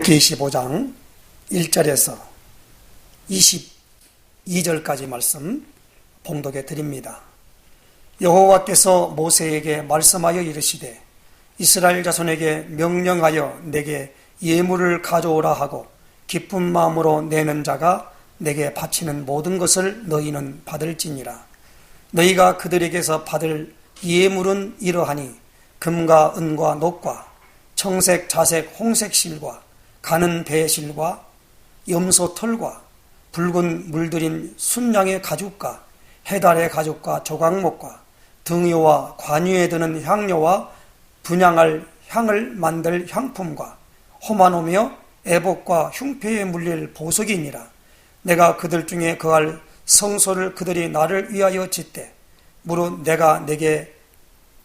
출애굽기 25장 1절에서 22절까지 말씀 봉독해 드립니다. 여호와께서 모세에게 말씀하여 이르시되 이스라엘 자손에게 명령하여 내게 예물을 가져오라 하고 기쁜 마음으로 내는 자가 내게 바치는 모든 것을 너희는 받을지니라. 너희가 그들에게서 받을 예물은 이러하니 금과 은과 녹과 청색, 자색, 홍색 실과 가는 배실과 염소 털과 붉은 물들인 순양의 가죽과 해달의 가죽과 조각목과 등유와 관유에 드는 향료와 분향할 향을 만들 향품과 호마노며 애복과 흉패에 물릴 보석이니라. 내가 그들 중에 거할 성소를 그들이 나를 위하여 짓되 무릇 내가 내게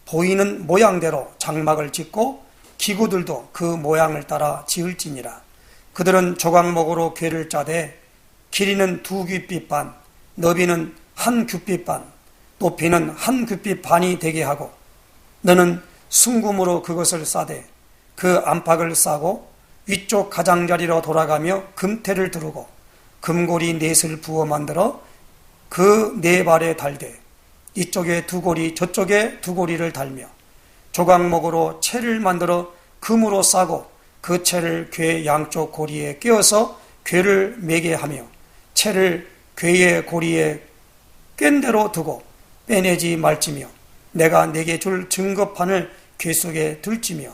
보이는 모양대로 장막을 짓고 기구들도 그 모양을 따라 지을지니라. 그들은 조각목으로 궤를 짜되 길이는 2규빗 반, 너비는 1규빗 반, 높이는 1규빗 반이 되게 하고 너는 순금으로 그것을 싸되 그 안팎을 싸고 위쪽 가장자리로 돌아가며 금태를 두르고 금고리 넷을 부어 만들어 그 네 발에 달되 이쪽에 2고리 저쪽에 2고리를 달며 조각목으로 채를 만들어 금으로 싸고 그 채를 궤 양쪽 고리에 끼워서 궤를 매게 하며 채를 궤의 고리에 꿰인 대로 두고 빼내지 말지며 내가 내게 줄 증거판을 궤 속에 둘지며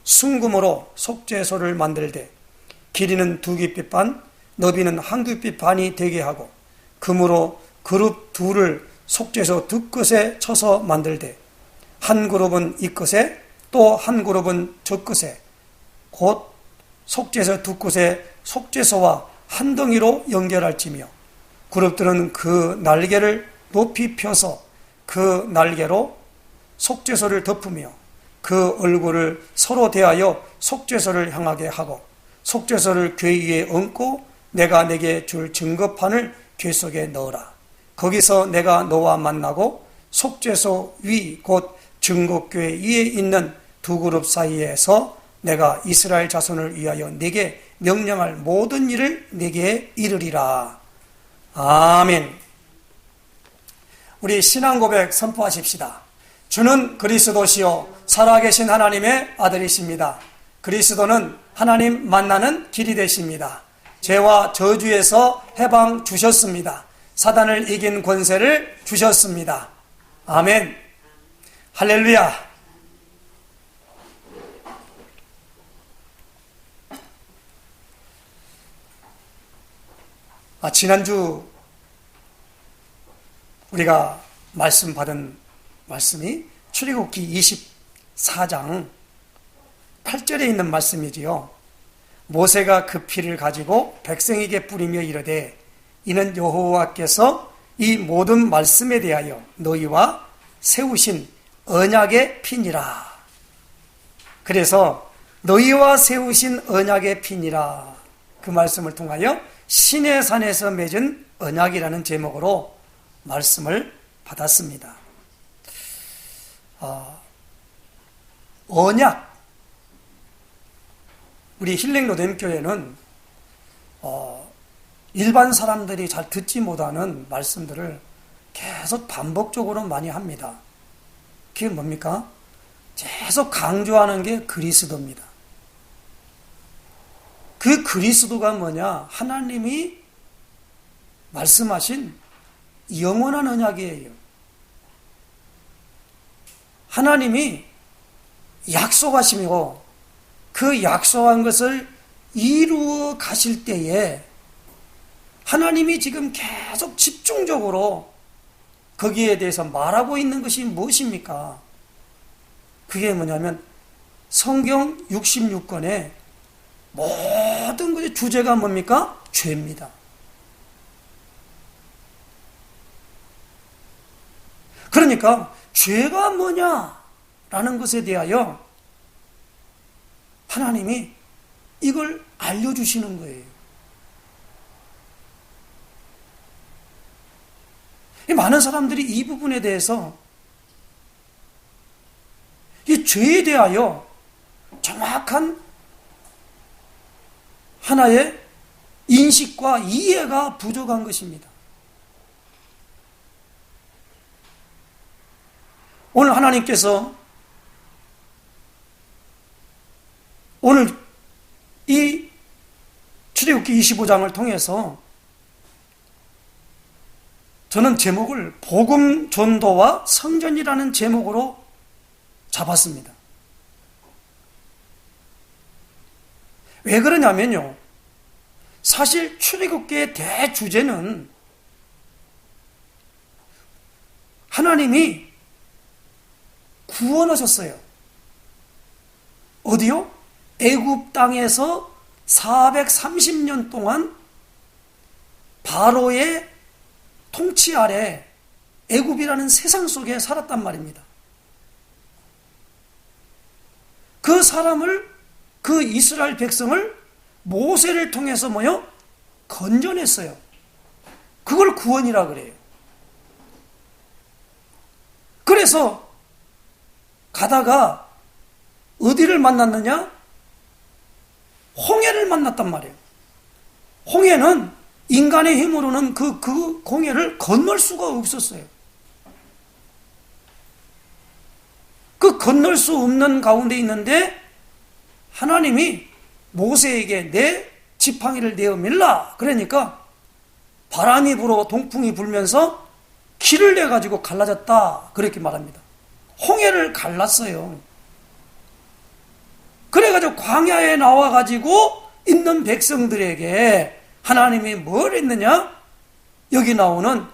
순금으로 속죄소를 만들되 길이는 2규빗 반, 너비는 1규빗 반이 되게 하고 금으로 그룹 둘을 속죄소 두 끝에 쳐서 만들되 한 그룹은 이 끝에 또 한 그룹은 저 끝에 곧 속죄소 두 끝에 속죄소와 한 덩이로 연결할지며 그룹들은 그 날개를 높이 펴서 그 날개로 속죄소를 덮으며 그 얼굴을 서로 대하여 속죄소를 향하게 하고 속죄소를 궤 위에 얹고 내가 내게 줄 증거판을 궤 속에 넣어라. 거기서 내가 너와 만나고 속죄소 위 곧 증거궤 위에 있는 두 그룹 사이에서 내가 이스라엘 자손을 위하여 내게 명령할 모든 일을 내게 이르리라. 아멘. 우리 신앙 고백 선포하십시다. 주는 그리스도시요 살아계신 하나님의 아들이십니다. 그리스도는 하나님 만나는 길이 되십니다. 죄와 저주에서 해방 주셨습니다. 사단을 이긴 권세를 주셨습니다. 아멘. 할렐루야. 지난주 우리가 말씀 받은 말씀이 출애굽기 24장 8절에 있는 말씀이지요. 모세가 그 피를 가지고 백성에게 뿌리며 이르되 이는 여호와께서 이 모든 말씀에 대하여 너희와 세우신 언약의 피니라. 그래서 너희와 세우신 언약의 피니라, 그 말씀을 통하여 신의 산에서 맺은 언약이라는 제목으로 말씀을 받았습니다. 언약, 우리 힐링로뎀교회는 일반 사람들이 잘 듣지 못하는 말씀들을 계속 반복적으로 많이 합니다. 그게 뭡니까? 계속 강조하는 게 그리스도입니다. 그 그리스도가 뭐냐? 하나님이 말씀하신 영원한 언약이에요. 하나님이 약속하시고 그 약속한 것을 이루어 가실 때에 하나님이 지금 계속 집중적으로 거기에 대해서 말하고 있는 것이 무엇입니까? 그게 뭐냐면 성경 66권의 모든 것의 주제가 뭡니까? 죄입니다. 그러니까 죄가 뭐냐라는 것에 대하여 하나님이 이걸 알려주시는 거예요. 많은 사람들이 이 부분에 대해서 이 죄에 대하여 정확한 하나의 인식과 이해가 부족한 것입니다. 오늘 하나님께서 오늘 이 출애굽기 25장을 통해서 저는 제목을 복음 전도와 성전이라는 제목으로 잡았습니다. 왜 그러냐면요, 사실 출애굽기의 대주제는 하나님이 구원하셨어요. 어디요? 애굽 땅에서 430년 동안 바로의 통치 아래 애굽이라는 세상 속에 살았단 말입니다. 그 이스라엘 백성을 모세를 통해서 건져냈어요. 그걸 구원이라 그래요. 그래서 가다가 어디를 만났느냐? 홍해를 만났단 말이에요. 홍해는 인간의 힘으로는 그 홍해를 건널 수가 없었어요. 그 건널 수 없는 가운데 있는데 하나님이 모세에게 내 지팡이를 내어 밀라 그러니까 바람이 불어 동풍이 불면서 길을 내가지고 갈라졌다 그렇게 말합니다. 홍해를 갈랐어요. 그래가지고 광야에 나와가지고 있는 백성들에게 하나님이 뭘 했느냐? 여기 나오는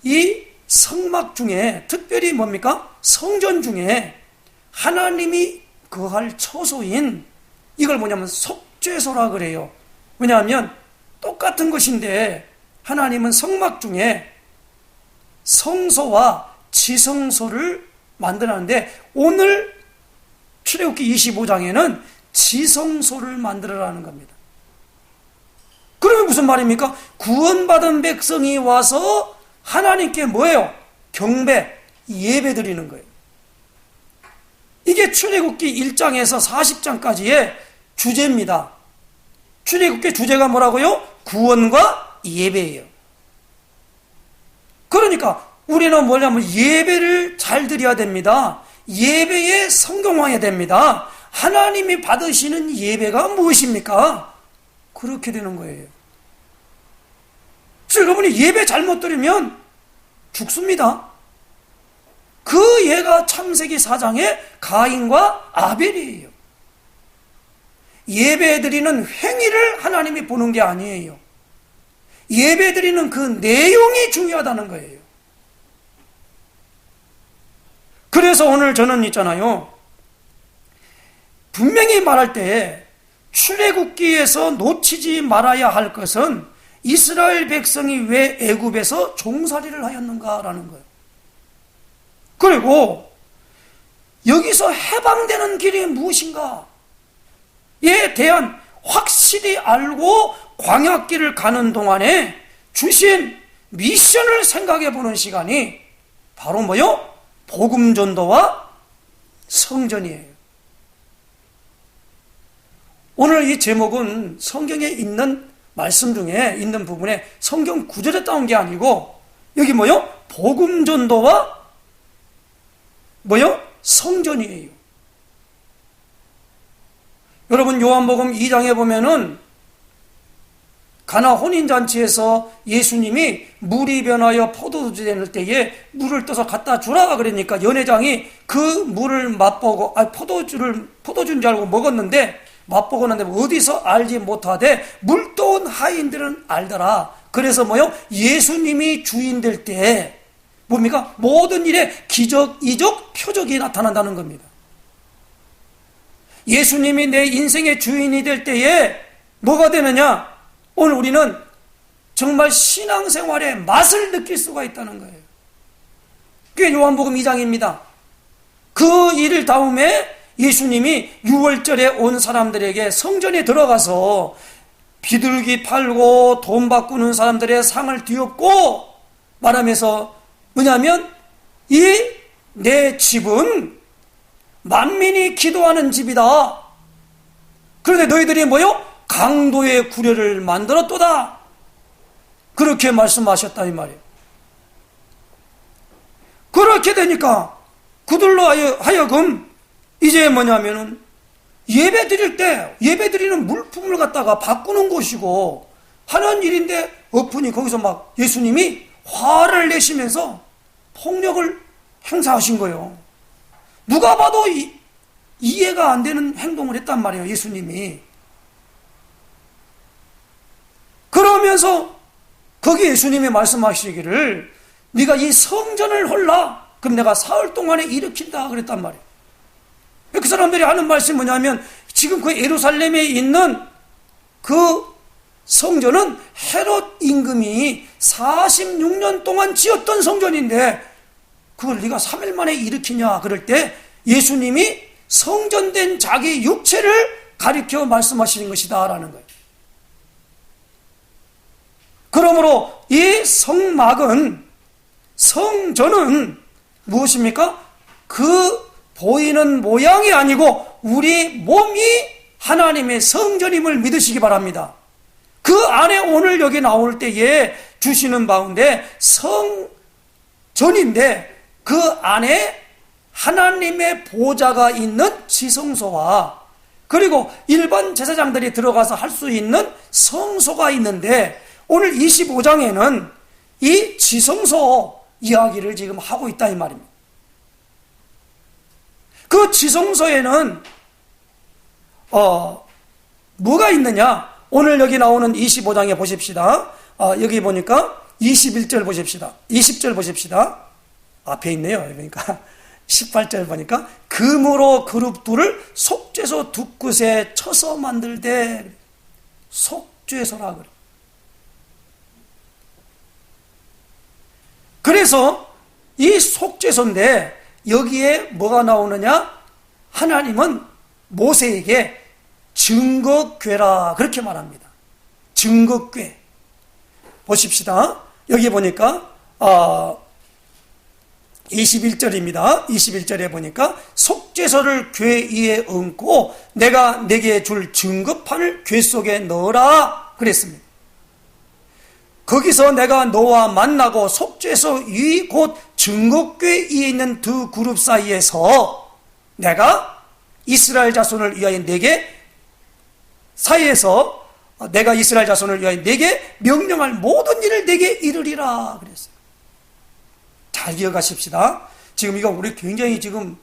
이 성막 중에 특별히 뭡니까? 성전 중에 하나님이 거할 처소인 이걸 뭐냐면 속죄소라 그래요. 왜냐하면 똑같은 것인데 하나님은 성막 중에 성소와 지성소를 만들었는데 오늘 출애굽기 25장에는 지성소를 만들어라는 겁니다. 그러면 무슨 말입니까? 구원받은 백성이 와서 하나님께 뭐예요? 경배, 예배 드리는 거예요. 이게 출애굽기 1장에서 40장까지의 주제입니다. 출애굽기 주제가 뭐라고요? 구원과 예배예요. 그러니까 우리는 뭐냐면 예배를 잘 드려야 됩니다. 예배에 성경화해야 됩니다. 하나님이 받으시는 예배가 무엇입니까? 그렇게 되는 거예요. 그래서 여러분이 예배 잘못 드리면 죽습니다. 그 예가 창세기 4장의 가인과 아벨이에요. 예배 드리는 행위를 하나님이 보는 게 아니에요. 예배 드리는 그 내용이 중요하다는 거예요. 그래서 오늘 저는 있잖아요, 분명히 말할 때 출애굽기에서 놓치지 말아야 할 것은 이스라엘 백성이 왜 애굽에서 종살이를 하였는가라는 거예요. 그리고 여기서 해방되는 길이 무엇인가에 대한 확실히 알고 광야길을 가는 동안에 주신 미션을 생각해 보는 시간이 바로 뭐요? 복음 전도와 성전이에요. 오늘 이 제목은 성경에 있는 말씀 중에 있는 부분에 성경 구절에 따온 게 아니고 여기 뭐요? 복음 전도와 뭐요? 성전이에요. 여러분 요한복음 2장에 보면은 가나 혼인잔치에서 예수님이 물이 변하여 포도주 될 때에 물을 떠서 갖다 주라 그러니까 연회장이 그 물을 맛보고 포도주인 줄 알고 먹었는데 맛보고는데 어디서 알지 못하되 물떠온 하인들은 알더라. 그래서 뭐요? 예수님이 주인 될 때 뭡니까? 모든 일에 기적, 이적, 표적이 나타난다는 겁니다. 예수님이 내 인생의 주인이 될 때에 뭐가 되느냐? 오늘 우리는 정말 신앙생활의 맛을 느낄 수가 있다는 거예요. 그게 요한복음 2장입니다. 그 일 다음에 예수님이 6월절에 온 사람들에게 성전에 들어가서 비둘기 팔고 돈 바꾸는 사람들의 상을 뒤엎고 말하면서 뭐냐면 이 내 집은 만민이 기도하는 집이다. 그런데 너희들이 뭐요? 강도의 구례를 만들었도다. 그렇게 말씀하셨다 이 말이에요. 그렇게 되니까 그들로 하여금 이제 뭐냐면은 예배 드릴 때 예배 드리는 물품을 갖다가 바꾸는 것이고 하는 일인데 엎으니 거기서 막 예수님이 화를 내시면서 폭력을 행사하신 거예요. 누가 봐도 이해가 안 되는 행동을 했단 말이에요, 예수님이. 그러면서 거기 예수님이 말씀하시기를 네가 이 성전을 헐라. 그럼 내가 사흘 동안에 일으킨다 그랬단 말이에요. 그 사람들이 하는 말씀이 뭐냐면 지금 그 예루살렘에 있는 그 성전은 헤롯 임금이 46년 동안 지었던 성전인데 그걸 네가 3일 만에 일으키냐 그럴 때 예수님이 성전된 자기 육체를 가리켜 말씀하시는 것이다 라는 거예요. 그러므로 이 성전은 무엇입니까? 그 보이는 모양이 아니고 우리 몸이 하나님의 성전임을 믿으시기 바랍니다. 그 안에 오늘 여기 나올 때에 주시는 바운데 성전인데 그 안에 하나님의 보좌가 있는 지성소와 그리고 일반 제사장들이 들어가서 할 수 있는 성소가 있는데 오늘 25장에는 이 지성소 이야기를 지금 하고 있다 이 말입니다. 그 지성소에는 뭐가 있느냐? 오늘 여기 나오는 25장에 보십시다. 여기 보니까 21절 보십시다. 20절 보십시다. 앞에 있네요. 그러니까 18절 보니까 금으로 그룹들을 속죄소 두 끝에 쳐서 만들되 속죄소라 그래. 그래서 이 속죄소인데 여기에 뭐가 나오느냐? 하나님은 모세에게 증거궤라 그렇게 말합니다. 증거궤 보십시다. 여기 보니까 21절입니다. 21절에 보니까 속죄소를 궤 위에 얹고 내가 내게 줄 증거판을 궤 속에 넣어라 그랬습니다. 거기서 내가 너와 만나고 속죄소 위 곧 증거궤 위에 있는 두 그룹 사이에서 내가 이스라엘 자손을 위하여 내가 이스라엘 자손을 위하여 내게 명령할 모든 일을 내게 이르리라 그랬어요. 잘 기억하십시다. 지금 이거 우리 굉장히 지금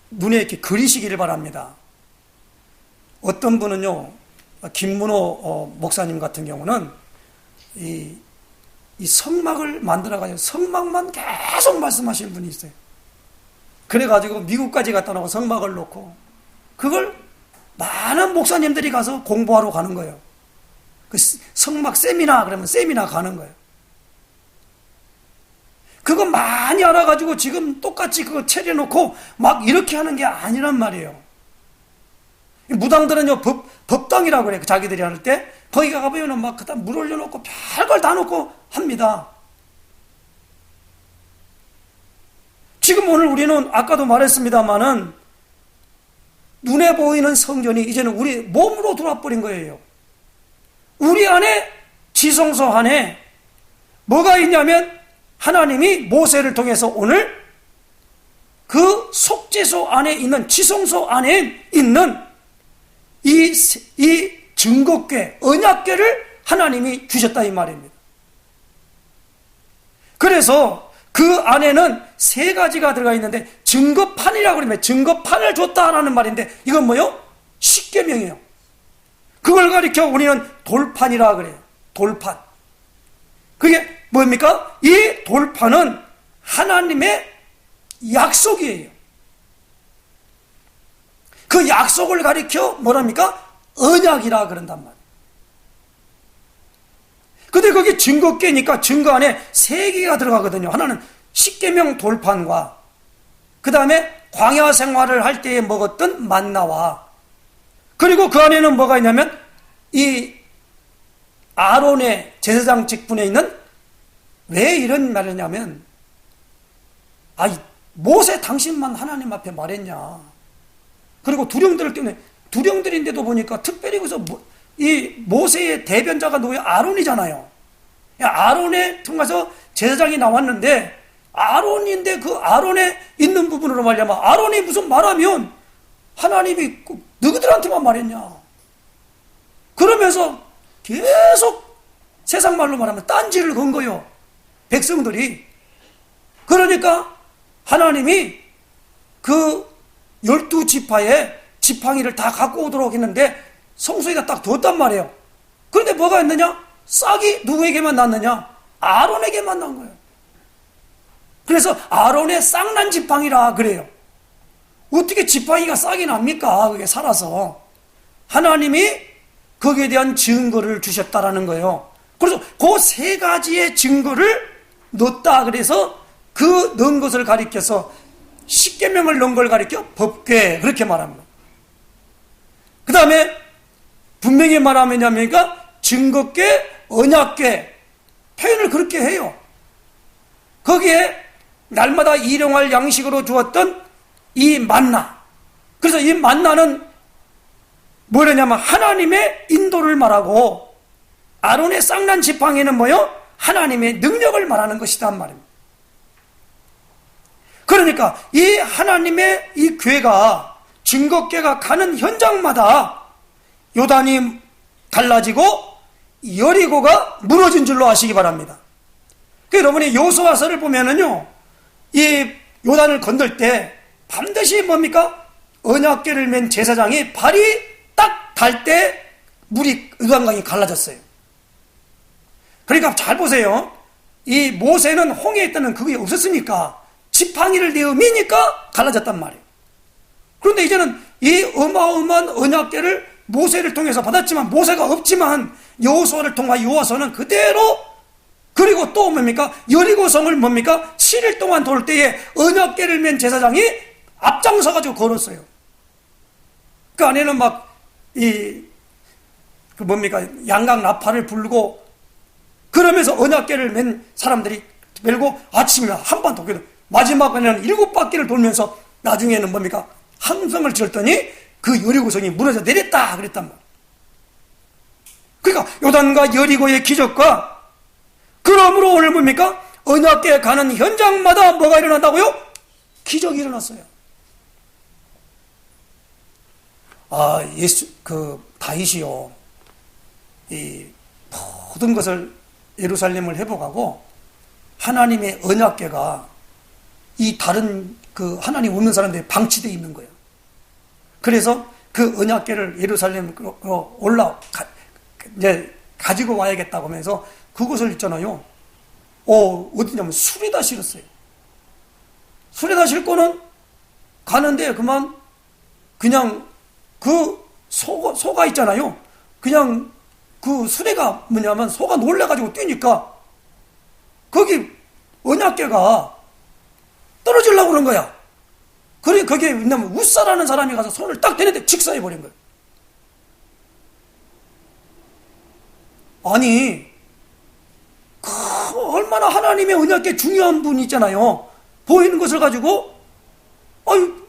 눈에 이렇게 그리시기를 바랍니다. 어떤 분은요, 김문호 목사님 같은 경우는 이 성막을 만들어가지고 성막만 계속 말씀하시는 분이 있어요. 그래가지고 미국까지 갖다 놓고 성막을 놓고 그걸 많은 목사님들이 가서 공부하러 가는 거예요. 그 성막 세미나 그러면 세미나 가는 거예요. 그거 많이 알아가지고 지금 똑같이 그거 차려놓고 막 이렇게 하는 게 아니란 말이에요. 무당들은요 법당이라고 그래요. 자기들이 할 때 거기 가보면 막 그다 물 올려놓고 별걸 다 놓고 합니다. 지금 오늘 우리는 아까도 말했습니다마는 눈에 보이는 성전이 이제는 우리 몸으로 들어와 버린 거예요. 우리 안에 지성소 안에 뭐가 있냐면 하나님이 모세를 통해서 오늘 그 속죄소 안에 있는 지성소 안에 있는 이 증거궤, 언약궤를 하나님이 주셨다 이 말입니다. 그래서 그 안에는 세 가지가 들어가 있는데 증거판이라고 그러면 증거판을 줬다라는 말인데 이건 뭐요? 십계명이에요. 그걸 가리켜 우리는 돌판이라 그래요. 돌판. 그게 뭡니까? 이 돌판은 하나님의 약속이에요. 그 약속을 가리켜 뭐랍니까? 언약이라 그런단 말이에요. 근데 거기 증거궤니까 증거 안에 세 개가 들어가거든요. 하나는 십계명 돌판과 그 다음에 광야 생활을 할 때에 먹었던 만나와 그리고 그 안에는 뭐가 있냐면 이 아론의 제사장 직분에 있는 왜 이런 말을 하냐면 모세 당신만 하나님 앞에 말했냐 그리고 두령들을 때문에 두령들인데도 보니까 특별히 그래서 이 모세의 대변자가 누구예요? 아론이잖아요. 아론에 통해서 제사장이 나왔는데 아론인데 그 아론에 있는 부분으로 말하면 아론이 무슨 말하면 하나님이 너희들한테만 말했냐. 그러면서 계속 세상 말로 말하면 딴지를 건 거요. 백성들이. 그러니까 하나님이 그 12지파에 지팡이를 다 갖고 오도록 했는데 성소에다 딱 뒀단 말이에요. 그런데 뭐가 했느냐? 싹이 누구에게만 났느냐? 아론에게만 난 거예요. 그래서 아론의 싹난 지팡이라 그래요. 어떻게 지팡이가 싹이 납니까? 그게 살아서. 하나님이 거기에 대한 증거를 주셨다라는 거예요. 그래서 그 세 가지의 증거를 넣었다. 그래서 그 넣은 것을 가리켜서 십계명을 넣은 걸 가리켜 법궤 그렇게 말합니다. 그 다음에 분명히 말하면 증거궤, 언약궤 표현을 그렇게 해요. 거기에 날마다 일용할 양식으로 주었던 이 만나. 그래서 이 만나는 뭐냐면 하나님의 인도를 말하고 아론의 쌍난 지팡이는 뭐요? 하나님의 능력을 말하는 것이란 말입니다. 그러니까 이 하나님의 이 궤가 증거궤가 가는 현장마다 요단이 갈라지고 여리고가 무너진 줄로 아시기 바랍니다. 여러분이 여호수아서를 보면은요, 이 요단을 건널 때 반드시 뭡니까? 언약궤를 맨 제사장이 발이 딱 닿을 때 물이 요단강이 갈라졌어요. 그러니까 잘 보세요. 이 모세는 홍해에 있다는 그게 없었으니까 지팡이를 내어 미니까 갈라졌단 말이에요. 그런데 이제는 이 어마어마한 언약궤를 모세를 통해서 받았지만 모세가 없지만 여호수아를 통하여 여호수아는 그대로 그리고 또 뭡니까? 여리고성을 뭡니까? 7일 동안 돌 때에 언약궤를 맨 제사장이 앞장서 가지고 걸었어요. 그 안에는 양각 나팔을 불고 그러면서 언약궤를 맨 사람들이 밀고 아침에 한 번 돌기도 마지막에는 7바퀴를 돌면서 나중에는 항성을 지었더니 그 여리고성이 무너져 내렸다 그랬단 말이에요. 그러니까 요단과 여리고의 기적과 그러므로 오늘 언약궤에 가는 현장마다 뭐가 일어난다고요? 기적이 일어났어요. 다윗이요, 이 모든 것을 예루살렘을 회복하고 하나님의 언약궤가 이 다른 하나님 없는 사람들이 방치되어 있는 거예요. 그래서 그 언약궤를 예루살렘으로 가지고 와야겠다고 하면서 그것을 있잖아요. 어디냐면 술에다 실었어요. 술에다 싣고는 가는데 그냥 그 소가 있잖아요. 그냥 그 수레가 뭐냐면 소가 놀래가지고 뛰니까 거기 언약궤가 떨어지려고 그런 거야. 그러니 거기에 있냐면 웃사라는 사람이 가서 손을 딱 대는데 직사해버린 거예요. 아니, 얼마나 하나님의 언약궤 중요한 분이 있잖아요. 보이는 것을 가지고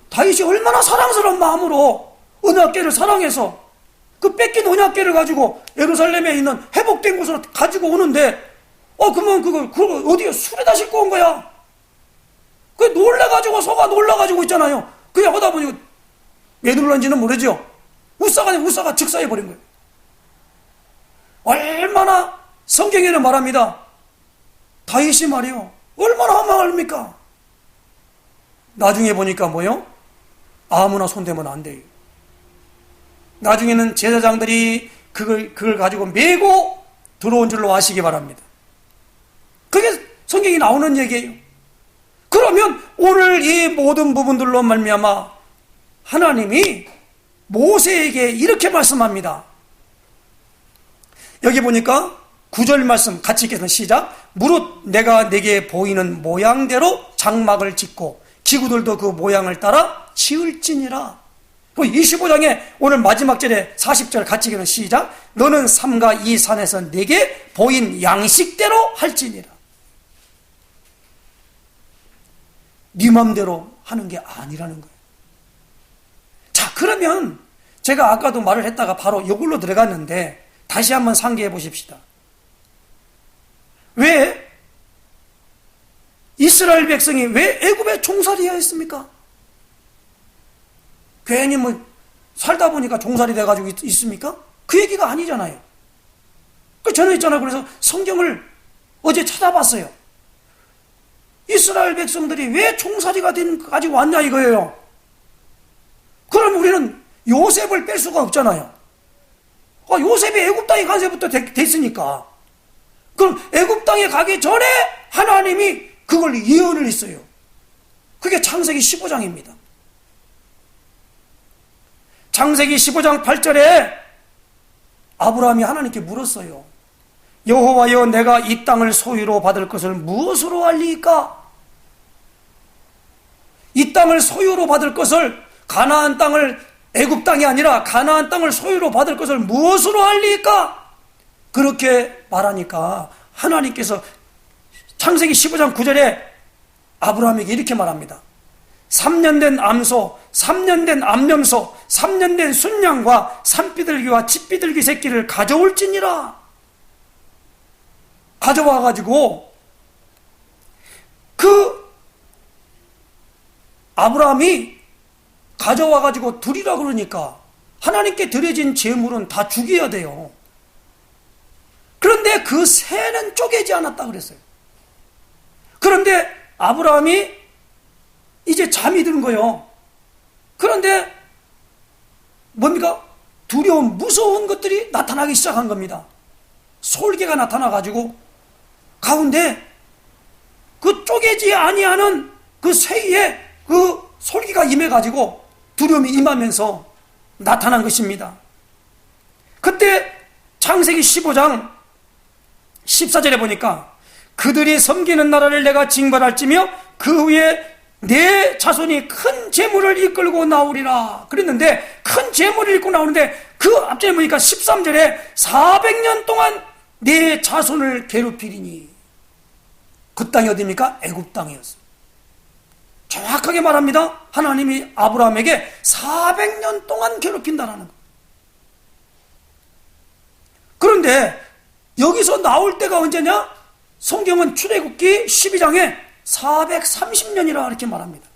다윗이 얼마나 사랑스러운 마음으로 언약궤를 사랑해서 그 뺏긴 언약궤를 가지고 예루살렘에 있는 회복된 곳으로 가지고 오는데 그러면 그거 어디에 술에다 싣고 온 거야. 그 놀래가지고 소가 놀라가지고 있잖아요. 그냥 하다 보니 왜 놀란지는 모르죠. 웃사가 즉사해버린 거예요. 얼마나 성경에는 말합니다. 다윗이 말이요, 얼마나 황망합니까? 나중에 보니까 뭐요? 아무나 손대면 안 돼요. 나중에는 제사장들이 그걸 가지고 메고 들어온 줄로 아시기 바랍니다. 그게 성경이 나오는 얘기예요. 그러면 오늘 이 모든 부분들로 말미암아 하나님이 모세에게 이렇게 말씀합니다. 여기 보니까 9절 말씀 같이 읽겠습니다. 시작. 무릇 내가 내게 보이는 모양대로 장막을 짓고 기구들도 그 모양을 따라 지을지니라. 25장에 오늘 마지막 절에 40절 같이 읽는 시작. 너는 삼가 이 산에서 내게 보인 양식대로 할지니라. 네 맘대로 하는 게 아니라는 거예요. 자, 그러면 제가 아까도 말을 했다가 바로 이걸로 들어갔는데 다시 한번 상기해 보십시다. 왜 이스라엘 백성이 왜 애굽에 종살이해야 했습니까? 괜히 살다 보니까 종살이 돼가지고 있습니까? 그 얘기가 아니잖아요. 저는 있잖아요. 그래서 성경을 어제 찾아봤어요. 이스라엘 백성들이 왜 종살이가 된까지 왔냐 이거예요. 그럼 우리는 요셉을 뺄 수가 없잖아요. 요셉이 애굽 땅에 간 새부터 됐으니까. 그럼 애굽 땅에 가기 전에 하나님이 그걸 예언을 했어요. 그게 창세기 15장입니다. 창세기 15장 8절에 아브라함이 하나님께 물었어요. 여호와여, 내가 이 땅을 소유로 받을 것을 무엇으로 알리까? 이 땅을 소유로 받을 것을, 가나안 땅을, 애굽 땅이 아니라 가나안 땅을 소유로 받을 것을 무엇으로 알리까? 그렇게 말하니까 하나님께서 창세기 15장 9절에 아브라함에게 이렇게 말합니다. 3년 된 암소, 3년 된 암염소, 3년 된 순양과 산비둘기와 칡비둘기 새끼를 가져올지니라. 가져와가지고 그 아브라함이 가져와가지고 드리라 그러니까 하나님께 드려진 제물은 다 죽여야 돼요. 그런데 그 새는 쪼개지 않았다 그랬어요. 그런데 아브라함이 이제 잠이 드는 거예요. 그런데 뭡니까? 두려운, 무서운 것들이 나타나기 시작한 겁니다. 솔개가 나타나가지고 가운데 그 쪼개지 아니하는 그 새에 그 솔개가 임해가지고 두려움이 임하면서 나타난 것입니다. 그때 창세기 15장 14절에 보니까 그들이 섬기는 나라를 내가 징벌할지며 그 후에 내 자손이 큰 재물을 이끌고 나오리라 그랬는데, 큰 재물을 이끌고 나오는데 그 앞전에 보니까 13절에 400년 동안 내 자손을 괴롭히리니, 그 땅이 어디입니까? 애굽 땅이었어요. 정확하게 말합니다. 하나님이 아브라함에게 400년 동안 괴롭힌다라는 거. 그런데 여기서 나올 때가 언제냐? 성경은 출애굽기 12장에 430년이라 이렇게 말합니다.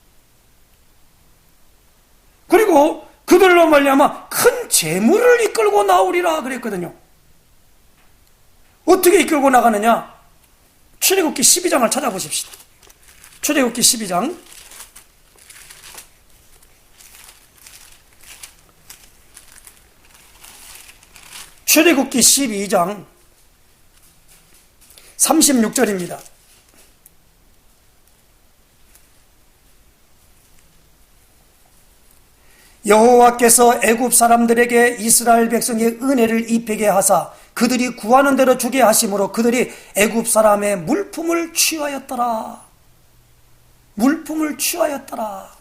그리고 그들로 말미암아 큰 재물을 이끌고 나오리라 그랬거든요. 어떻게 이끌고 나가느냐? 출애굽기 12장을 찾아보십시다. 출애굽기 12장 출애굽기 12장 36절입니다. 여호와께서 애굽 사람들에게 이스라엘 백성의 은혜를 입히게 하사 그들이 구하는 대로 주게 하심으로 그들이 애굽 사람의 물품을 취하였더라. 물품을 취하였더라.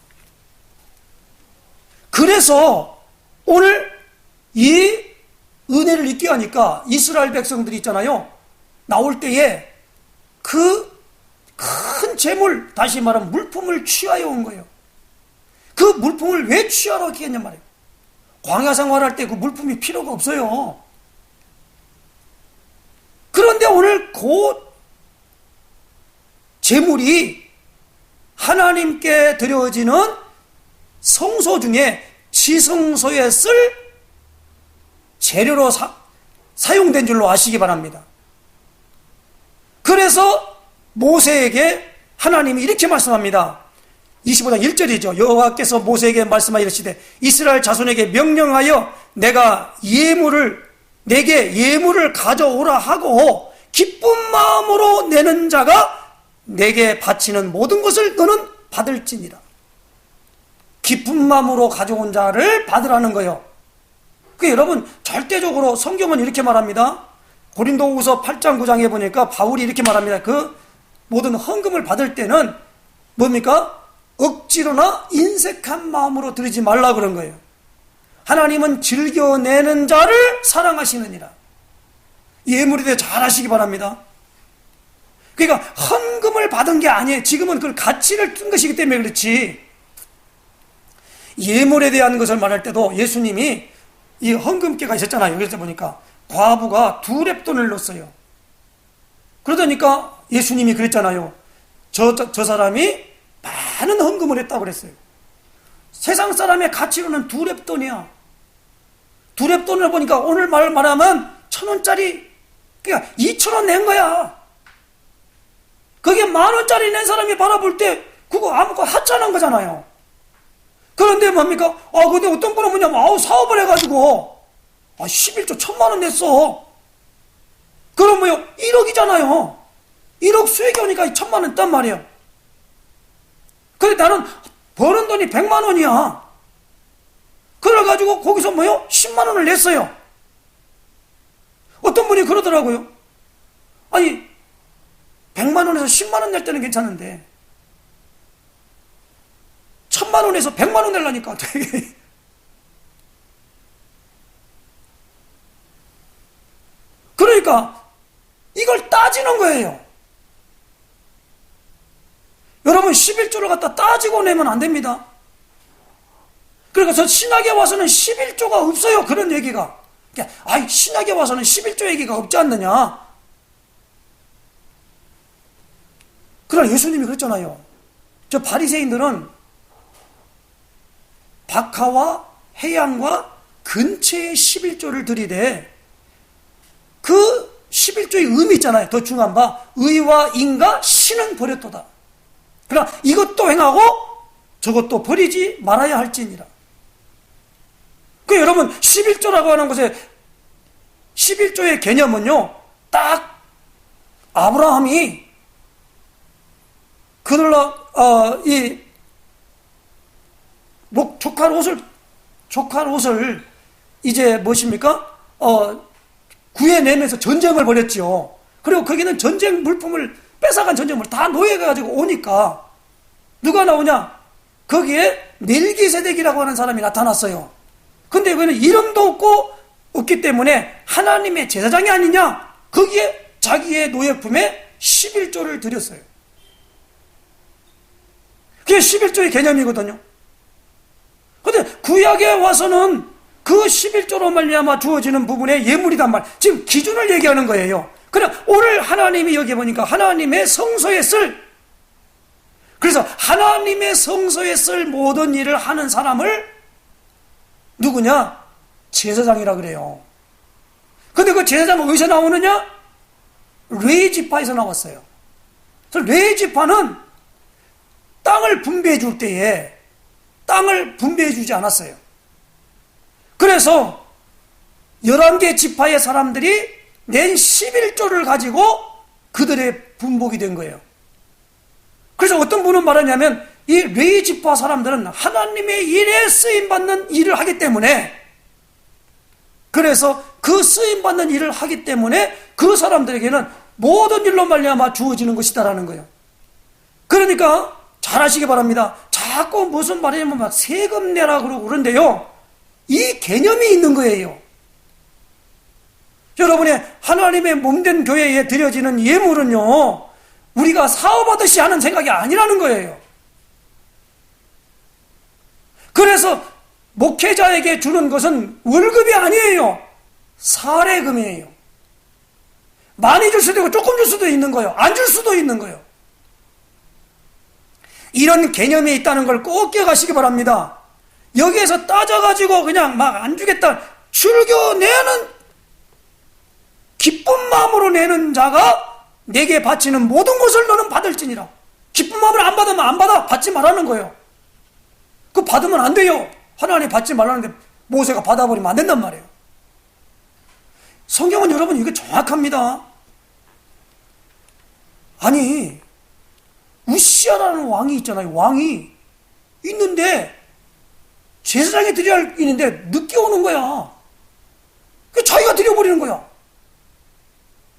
그래서 오늘 이 은혜를 입게 하니까 이스라엘 백성들이 있잖아요. 나올 때에 그 큰 재물, 다시 말하면 물품을 취하여 온 거예요. 그 물품을 왜 취하러 했냔 말이에요. 광야 생활할 때 그 물품이 필요가 없어요. 그런데 오늘 그 재물이 하나님께 드려지는 성소 중에 지성소에 쓸 재료로 사용된 줄로 아시기 바랍니다. 그래서 모세에게 하나님이 이렇게 말씀합니다. 25장 1절이죠. 여호와께서 모세에게 말씀하여 이르시되 이스라엘 자손에게 명령하여 내게 예물을 가져오라 하고 기쁜 마음으로 내는 자가 내게 바치는 모든 것을 너는 받을지니라. 기쁜 마음으로 가져온 자를 받으라는 거예요. 여러분, 절대적으로 성경은 이렇게 말합니다. 고린도후서 8장 9장에 보니까 바울이 이렇게 말합니다. 그 모든 헌금을 받을 때는 뭡니까? 억지로나 인색한 마음으로 드리지 말라 그런 거예요. 하나님은 즐겨내는 자를 사랑하시느니라. 예물에 대해 잘 하시기 바랍니다. 그러니까 헌금을 받은 게 아니에요. 지금은 그걸 가치를 둔 것이기 때문에 그렇지. 예물에 대한 것을 말할 때도 예수님이 이 헌금계가 있었잖아요. 그래서 보니까 과부가 2렙돈을 넣었어요. 그러다니까 예수님이 그랬잖아요. 저 사람이 많은 헌금을 했다고 그랬어요. 세상 사람의 가치로는 2렙돈이야. 2렙돈을 보니까 오늘 말하면 1,000원짜리, 그러니까 2,000원 낸 거야. 그게 10,000원짜리 낸 사람이 바라볼 때 그거 아무것도 하찮은 거잖아요. 그런데 뭡니까? 근데 어떤 분은 뭐냐면, 사업을 해가지고, 11조 1,000만 원 냈어. 그럼 뭐요? 1억이잖아요. 1억 수익이 오니까 1,000만 원 냈단 말이에요. 근데 나는 버는 돈이 100만 원이야. 그래가지고 거기서 뭐요? 10만 원을 냈어요. 어떤 분이 그러더라고요. 아니, 100만 원에서 10만 원 낼 때는 괜찮은데, 1,000만 원에서 100만 원 내려니까 되게. 그러니까 이걸 따지는 거예요. 여러분 11조를 갖다 따지고 내면 안 됩니다. 그러니까 저 신학에 와서는 11조가 없어요. 그런 얘기가. 신학에 와서는 11조 얘기가 없지 않느냐. 그러나 예수님이 그랬잖아요. 저 바리새인들은 박하와 해양과 근처에 11조를 들이대 그 11조의 의미 있잖아요. 더 중요한 바 의와 인과 신은 버렸도다. 그러나 이것도 행하고 저것도 버리지 말아야 할지니라. 그 여러분 11조라고 하는 것에 11조의 개념은요, 딱 아브라함이 그들로 족할 옷을 이제 무엇입니까? 구해내면서 전쟁을 벌였지요. 그리고 거기는 전쟁 물품을 뺏어간 전쟁물 다 노예가지고 오니까 누가 나오냐? 거기에 멜기세덱이라고 하는 사람이 나타났어요. 근데 그는 이름도 없기 때문에 하나님의 제사장이 아니냐? 거기에 자기의 노예품에 11조를 드렸어요. 그게 11조의 개념이거든요. 근데 구약에 와서는 그 11조로 말미암아 주어지는 부분의 예물이단 말. 지금 기준을 얘기하는 거예요. 그냥 오늘 하나님이 여기 보니까 하나님의 성소에 그래서 하나님의 성소에 쓸 모든 일을 하는 사람을 누구냐? 제사장이라 그래요. 근데 그 제사장은 어디서 나오느냐? 레위 지파에서 나왔어요. 그래서 레위 지파는 땅을 분배해 줄 때에 땅을 분배해 주지 않았어요. 그래서 11개 지파의 사람들이 낸 11조를 가지고 그들의 분복이 된 거예요. 그래서 어떤 분은 말하냐면 이 레위 지파 사람들은 하나님의 일에 쓰임받는 일을 하기 때문에, 그래서 그 쓰임받는 일을 하기 때문에 그 사람들에게는 모든 일로 말미암아 주어지는 것이다라는 거예요. 그러니까 잘 아시기 바랍니다. 자꾸 무슨 말이냐면 막 세금 내라 그러고 그런데요, 이 개념이 있는 거예요. 여러분의 하나님의 몸된 교회에 드려지는 예물은요, 우리가 사업하듯이 하는 생각이 아니라는 거예요. 그래서 목회자에게 주는 것은 월급이 아니에요. 사례금이에요. 많이 줄 수도 있고 조금 줄 수도 있는 거예요. 안 줄 수도 있는 거예요. 이런 개념이 있다는 걸 꼭 기억하시기 바랍니다. 여기에서 따져가지고 그냥 막 안 주겠다, 출교 내는 기쁜 마음으로 내는 자가 내게 바치는 모든 것을 너는 받을지니라. 기쁜 마음을 안 받으면 안 받아, 받지 말라는 거예요. 그거 받으면 안 돼요. 하나님 받지 말라는데 모세가 받아버리면 안 된단 말이에요. 성경은 여러분 이게 정확합니다. 아니, 우시아라는 왕이 있잖아요. 왕이 있는데 제사장이 드려야 할 일인데 늦게 오는 거야. 자기가 드려버리는 거야.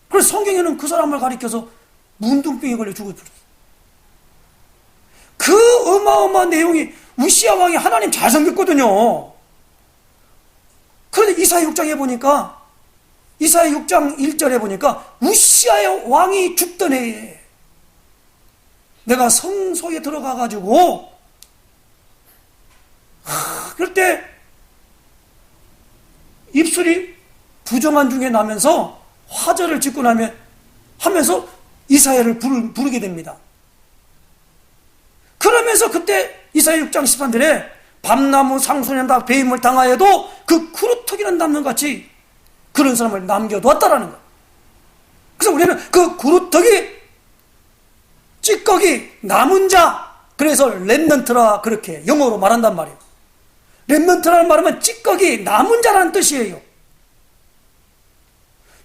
그래서 성경에는 그 사람을 가리켜서 문둥병에 걸려 죽어버렸어. 그 어마어마한 내용이, 우시아 왕이 하나님 잘 섬겼거든요. 그런데 이사야 6장에 보니까, 이사야 6장 1절에 보니까 우시아의 왕이 죽던 해에 내가 성소에 들어가가지고 그럴 때 입술이 부정한 중에 나면서 화절을 짓고 나면 하면서 이사야를 부르게 됩니다. 그러면서 그때 이사야 6장 13절에 밤나무 상소년닭 배임을 당하여도 그 구루터기는 남는 같이 그런 사람을 남겨두었다라는 거예요. 그래서 우리는 그 구루터기, 찌꺼기, 남은 자, 그래서 렘넌트라 그렇게 영어로 말한단 말이에요. 렘넌트라는 말하면 찌꺼기, 남은 자라는 뜻이에요.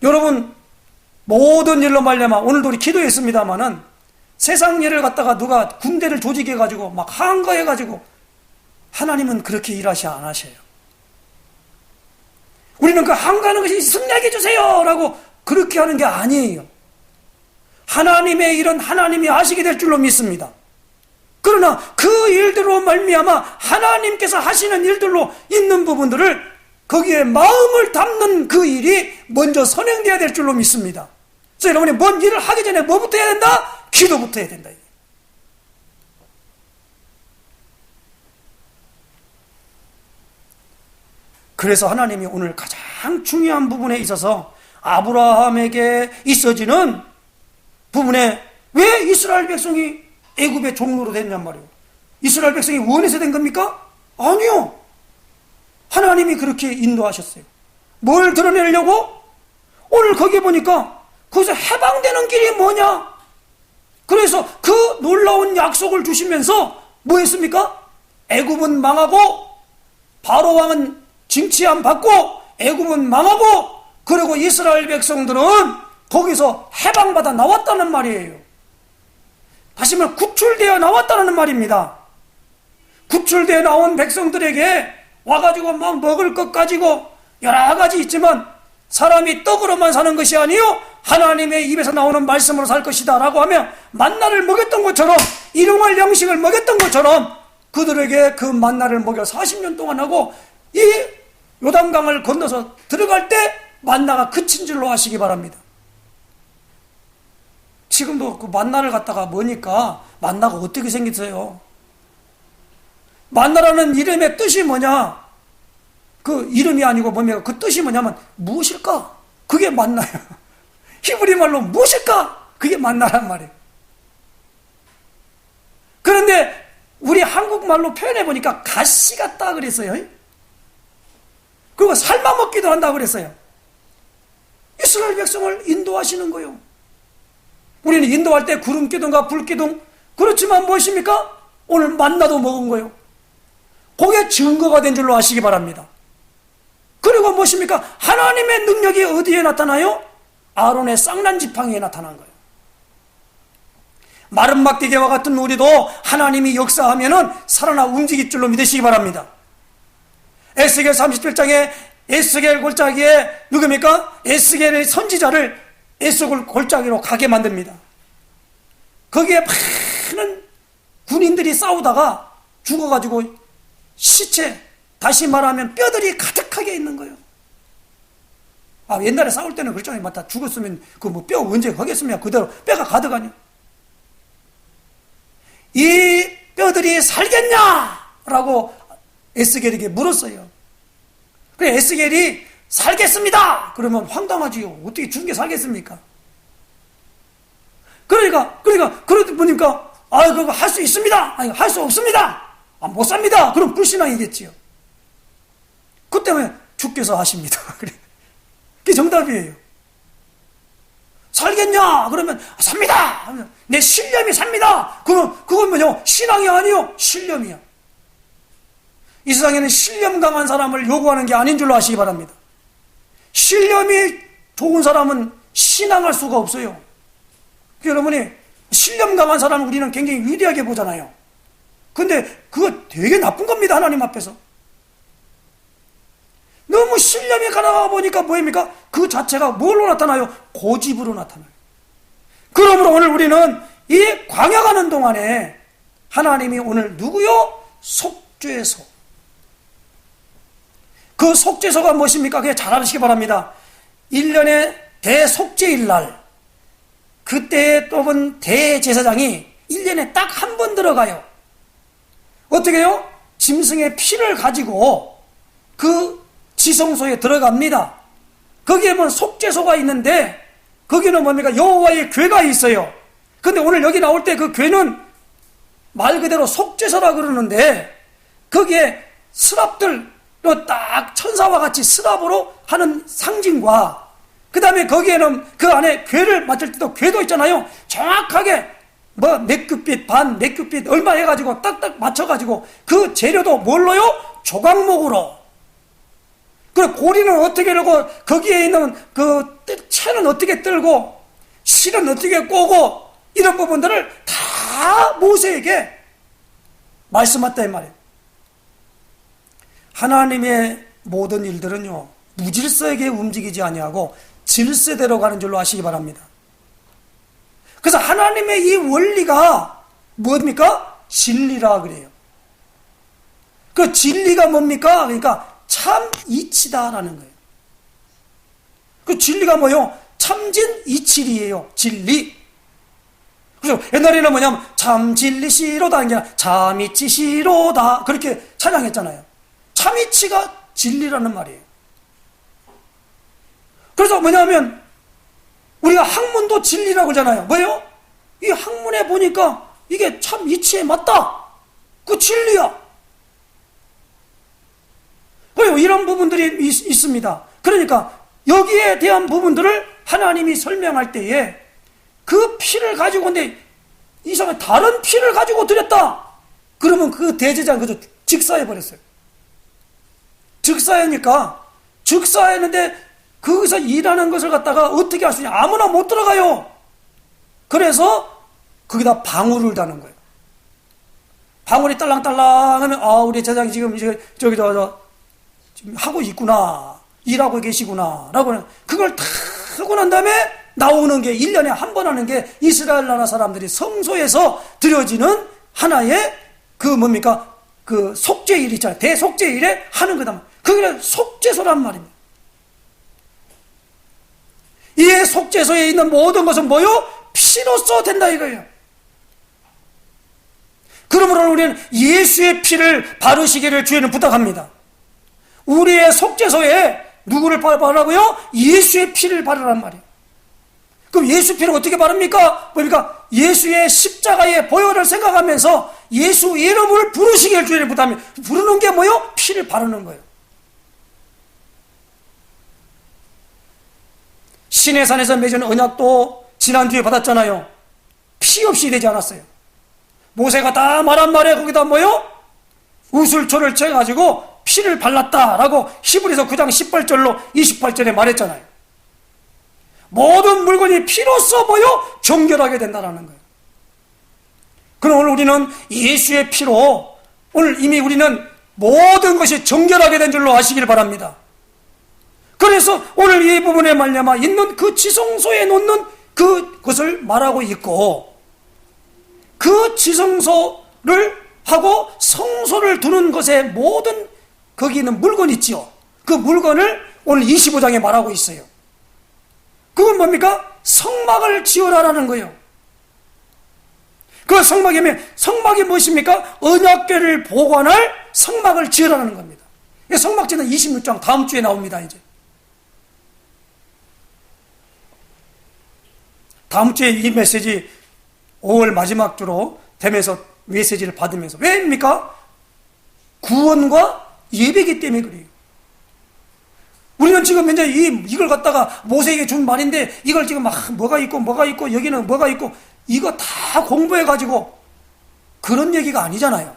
여러분, 모든 일로 말미암아 오늘도 우리 기도했습니다마는 세상 일을 갖다가 누가 군대를 조직해가지고 막 항거해가지고 하나님은 그렇게 일하시 안 하셔요. 우리는 그 항거하는 것이 승리하게 해주세요 라고 그렇게 하는 게 아니에요. 하나님의 일은 하나님이 하시게 될 줄로 믿습니다. 그러나 그 일들로 말미암아 하나님께서 하시는 일들로 있는 부분들을 거기에 마음을 담는 그 일이 먼저 선행되어야 될 줄로 믿습니다. 그래서 여러분이 뭔 일을 하기 전에 뭐부터 해야 된다? 기도부터 해야 된다. 그래서 하나님이 오늘 가장 중요한 부분에 있어서 아브라함에게 있어지는 부분에 왜 이스라엘 백성이 애굽의 종로로 됐냔 말이에요. 이스라엘 백성이 원해서 된 겁니까? 아니요. 하나님이 그렇게 인도하셨어요. 뭘 드러내려고? 오늘 거기 보니까 거기서 해방되는 길이 뭐냐? 그래서 그 놀라운 약속을 주시면서 뭐 했습니까? 애굽은 망하고 바로 왕은 징치함 받고 애굽은 망하고 그리고 이스라엘 백성들은 거기서 해방받아 나왔다는 말이에요. 다시 말해 구출되어 나왔다는 말입니다. 구출되어 나온 백성들에게 와가지고 막 먹을 것 가지고 여러 가지 있지만 사람이 떡으로만 사는 것이 아니요 하나님의 입에서 나오는 말씀으로 살 것이다 라고 하며 만나를 먹였던 것처럼 일용할 양식을 먹였던 것처럼 그들에게 그 만나를 먹여 40년 동안 하고 이 요단강을 건너서 들어갈 때 만나가 그친 줄로 아시기 바랍니다. 지금도 그 만나를 갖다가 뭐니까 만나가 어떻게 생겼어요? 만나라는 이름의 뜻이 뭐냐? 그 이름이 아니고 뭡니까? 그 뜻이 뭐냐면 무엇일까? 그게 만나요. 히브리 말로 무엇일까? 그게 만나란 말이에요. 그런데 우리 한국말로 표현해 보니까 가시 같다 그랬어요. 그리고 삶아 먹기도 한다 그랬어요. 이스라엘 백성을 인도하시는 거예요. 우리는 인도할 때 구름기둥과 불기둥 그렇지만 무엇입니까? 오늘 만나도 먹은 거예요. 그게 증거가 된 줄로 아시기 바랍니다. 그리고 무엇입니까? 하나님의 능력이 어디에 나타나요? 아론의 쌍난 지팡이에 나타난 거예요. 마른 막대기와 같은 우리도 하나님이 역사하면은 살아나 움직일 줄로 믿으시기 바랍니다. 에스겔 37장에 에스겔 골짜기에 누굽니까? 에스겔의 선지자를 에스겔 골짜기로 가게 만듭니다. 거기에 많은 군인들이 싸우다가 죽어가지고 시체, 다시 말하면 뼈들이 가득하게 있는 거예요. 아, 옛날에 싸울 때는 그렇잖아요. 맞다. 죽었으면 그 뭐 뼈 언제 가겠습니까? 그대로 뼈가 가득하냐? 이 뼈들이 살겠냐? 라고 에스겔에게 물었어요. 그래 에스겔이 살겠습니다. 그러면 황당하지요. 어떻게 죽은 게 살겠습니까? 그러니까 그러다 보니까 그거 할 수 있습니다. 아니 할 수 없습니다. 못 삽니다. 그럼 불신앙이겠지요. 그때문에 주께서 하십니다. 그래. 그게 정답이에요. 살겠냐? 그러면 삽니다. 내 신념이 삽니다. 그건 뭐냐? 신앙이 아니요. 신념이야. 이 세상에는 신념 강한 사람을 요구하는 게 아닌 줄로 아시기 바랍니다. 신념이 좋은 사람은 신앙할 수가 없어요. 여러분이 신념 강한 사람을 우리는 굉장히 위대하게 보잖아요. 근데 그거 되게 나쁜 겁니다. 하나님 앞에서. 너무 신념이 가다가 보니까 뭐입니까? 그 자체가 뭘로 나타나요? 고집으로 나타나요. 그러므로 오늘 우리는 이 광야 가는 동안에 하나님이 오늘 누구요? 속죄소. 그 속죄소가 무엇입니까? 그게 잘 아시기 바랍니다. 1년에 대속죄일 날 그때에 뽑은 대제사장이 1년에 딱 한 번 들어가요. 어떻게 해요? 짐승의 피를 가지고 그 지성소에 들어갑니다. 거기에 보면 속죄소가 있는데 거기는 뭡니까? 여호와의 궤가 있어요. 근데 오늘 여기 나올 때 그 궤는 말 그대로 속죄소라 그러는데 거기에 스랍들로 딱 천사와 같이 스랍으로 하는 상징과 그 다음에 거기에는 그 안에 궤를 맞출 때도 궤도 있잖아요. 정확하게 뭐 맥규빛 반 맥규빛 얼마 해가지고 딱딱 맞춰가지고 그 재료도 뭘로요? 조각목으로. 그 고리는 어떻게 하고 거기에 있는 그 채는 어떻게 떨고 실은 어떻게 꼬고 이런 부분들을 다 모세에게 말씀했다 이 말이에요. 하나님의 모든 일들은요 무질서하게 움직이지 아니하고 질서대로 가는 줄로 아시기 바랍니다. 그래서 하나님의 이 원리가 뭡니까? 진리라 그래요. 그 진리가 뭡니까? 그러니까 참 이치다라는 거예요. 그 진리가 뭐요? 참진 이치리예요. 진리. 그래서 옛날에는 뭐냐면 참 진리시로다 아니라 참 이치시로다 그렇게 찬양했잖아요. 참 이치가 진리라는 말이에요. 그래서 뭐냐면 우리가 학문도 진리라고 그러잖아요. 뭐예요? 이 학문에 보니까 이게 참 이치에 맞다. 그 진리야. 그리고 이런 부분들이 있습니다. 그러니까 여기에 대한 부분들을 하나님이 설명할 때에 그 피를 가지고 근데 이 사람이 다른 피를 가지고 드렸다. 그러면 그 대제사장 그저 즉사해 버렸어요. 즉사하니까 즉사했는데 거기서 일하는 것을 갖다가 어떻게 할 수 있냐? 아무나 못 들어가요. 그래서 거기다 방울을 다는 거예요. 방울이 딸랑딸랑 하면 우리 제사장이 지금 저기 지금 하고 있구나. 일하고 계시구나. 라고 그걸 다 하고 난 다음에 나오는 게 1년에 한 번 하는 게 이스라엘 나라 사람들이 성소에서 드려지는 하나의 그 뭡니까? 그 속죄일 있잖아요. 대속죄일에 하는 거다. 그게 속죄소란 말입니다. 이 속죄소에 있는 모든 것은 뭐요? 피로써 된다 이거예요. 그러므로 우리는 예수의 피를 바르시기를 주에는 부탁합니다. 우리의 속죄소에 누구를 바르라고요? 예수의 피를 바르란 말이에요. 그럼 예수 피를 어떻게 바릅니까? 그러니까 예수의 십자가의 보혈을 생각하면서 예수 이름을 부르시기를 주에는 부탁합니다. 부르는 게 뭐요? 피를 바르는 거예요. 시내산에서 맺은 언약도 지난주에 받았잖아요. 피 없이 되지 않았어요. 모세가 다 말한 말에 거기다 뭐요? 우슬초를 채가지고 피를 발랐다라고 히브리서 9장 18절로 28절에 말했잖아요. 모든 물건이 피로써 뭐요? 정결하게 된다라는 거예요. 그럼 오늘 우리는 예수의 피로 오늘 이미 우리는 모든 것이 정결하게 된 줄로 아시길 바랍니다. 그래서 오늘 이 부분에 말미암아 있는 그 지성소에 놓는 그것을 말하고 있고 그 지성소를 하고 성소를 두는 것에 모든 거기 있는 물건이 있지요. 그 물건을 오늘 25장에 말하고 있어요. 그건 뭡니까? 성막을 지어라라는 거예요. 그 성막이면 성막이 무엇입니까? 언약궤를 보관할 성막을 지으라는 겁니다. 성막지는 26장 다음 주에 나옵니다. 이제 다음 주에 이 메시지 5월 마지막 주로 되면서 메시지를 받으면서 왜입니까? 구원과 예배이기 때문에 그래요. 우리는 지금 이제 이걸 갖다가 모세에게 준 말인데 이걸 지금 막 뭐가 있고 여기는 뭐가 있고 이거 다 공부해가지고 그런 얘기가 아니잖아요.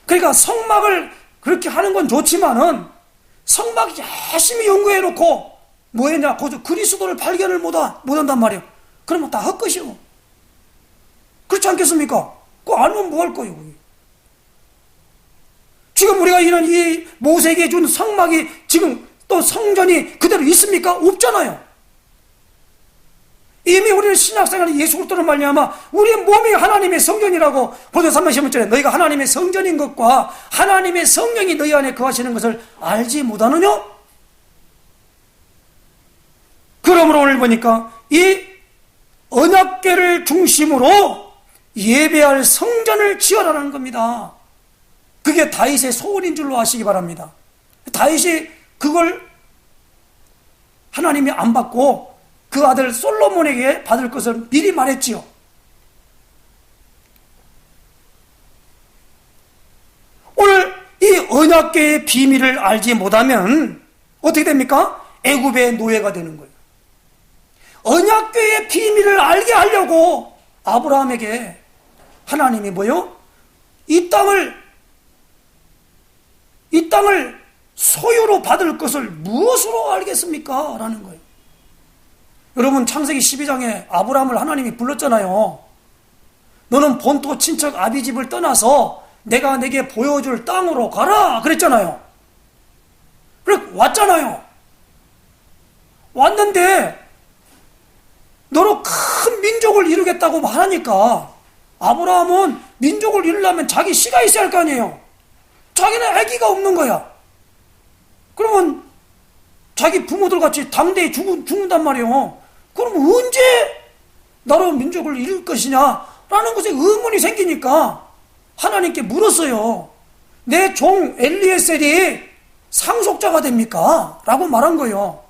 그러니까 성막을 그렇게 하는 건 좋지만은 성막 열심히 연구해놓고 뭐했냐? 그리스도를 발견을 못한단 말이에요. 그러면 다 헛것이요. 그렇지 않겠습니까? 그거 알면 뭐 할 거예요? 지금 우리가 이런 이 모세에게 준 성막이 지금 또 성전이 그대로 있습니까? 없잖아요. 이미 우리는 신약생활에 예수 그리스도를 말미암아 우리의 몸이 하나님의 성전이라고 고린도서 3장 11절에 너희가 하나님의 성전인 것과 하나님의 성령이 너희 안에 거하시는 것을 알지 못하느냐? 그러므로 오늘 보니까 이 언약궤를 중심으로 예배할 성전을 지어라는 겁니다. 그게 다윗의 소원인 줄로 아시기 바랍니다. 다윗이 그걸 하나님이 안 받고 그 아들 솔로몬에게 받을 것을 미리 말했지요. 오늘 이 언약궤의 비밀을 알지 못하면 어떻게 됩니까? 애굽의 노예가 되는 거예요. 언약궤의 비밀을 알게 하려고 아브라함에게 하나님이 뭐요? 이 땅을 소유로 받을 것을 무엇으로 알겠습니까? 라는 거예요. 여러분, 창세기 12장에 아브라함을 하나님이 불렀잖아요. 너는 본토 친척 아비집을 떠나서 내가 내게 보여줄 땅으로 가라 그랬잖아요. 그래 왔잖아요. 왔는데 너로 큰 민족을 이루겠다고 하니까 아브라함은 민족을 이루려면 자기 씨가 있어야 할 거 아니에요. 자기는 아기가 없는 거야. 그러면 자기 부모들 같이 당대에 죽는단 말이에요. 그럼 언제 나로 민족을 이룰 것이냐 라는 것에 의문이 생기니까 하나님께 물었어요. 내 종 엘리에셀이 상속자가 됩니까? 라고 말한 거예요.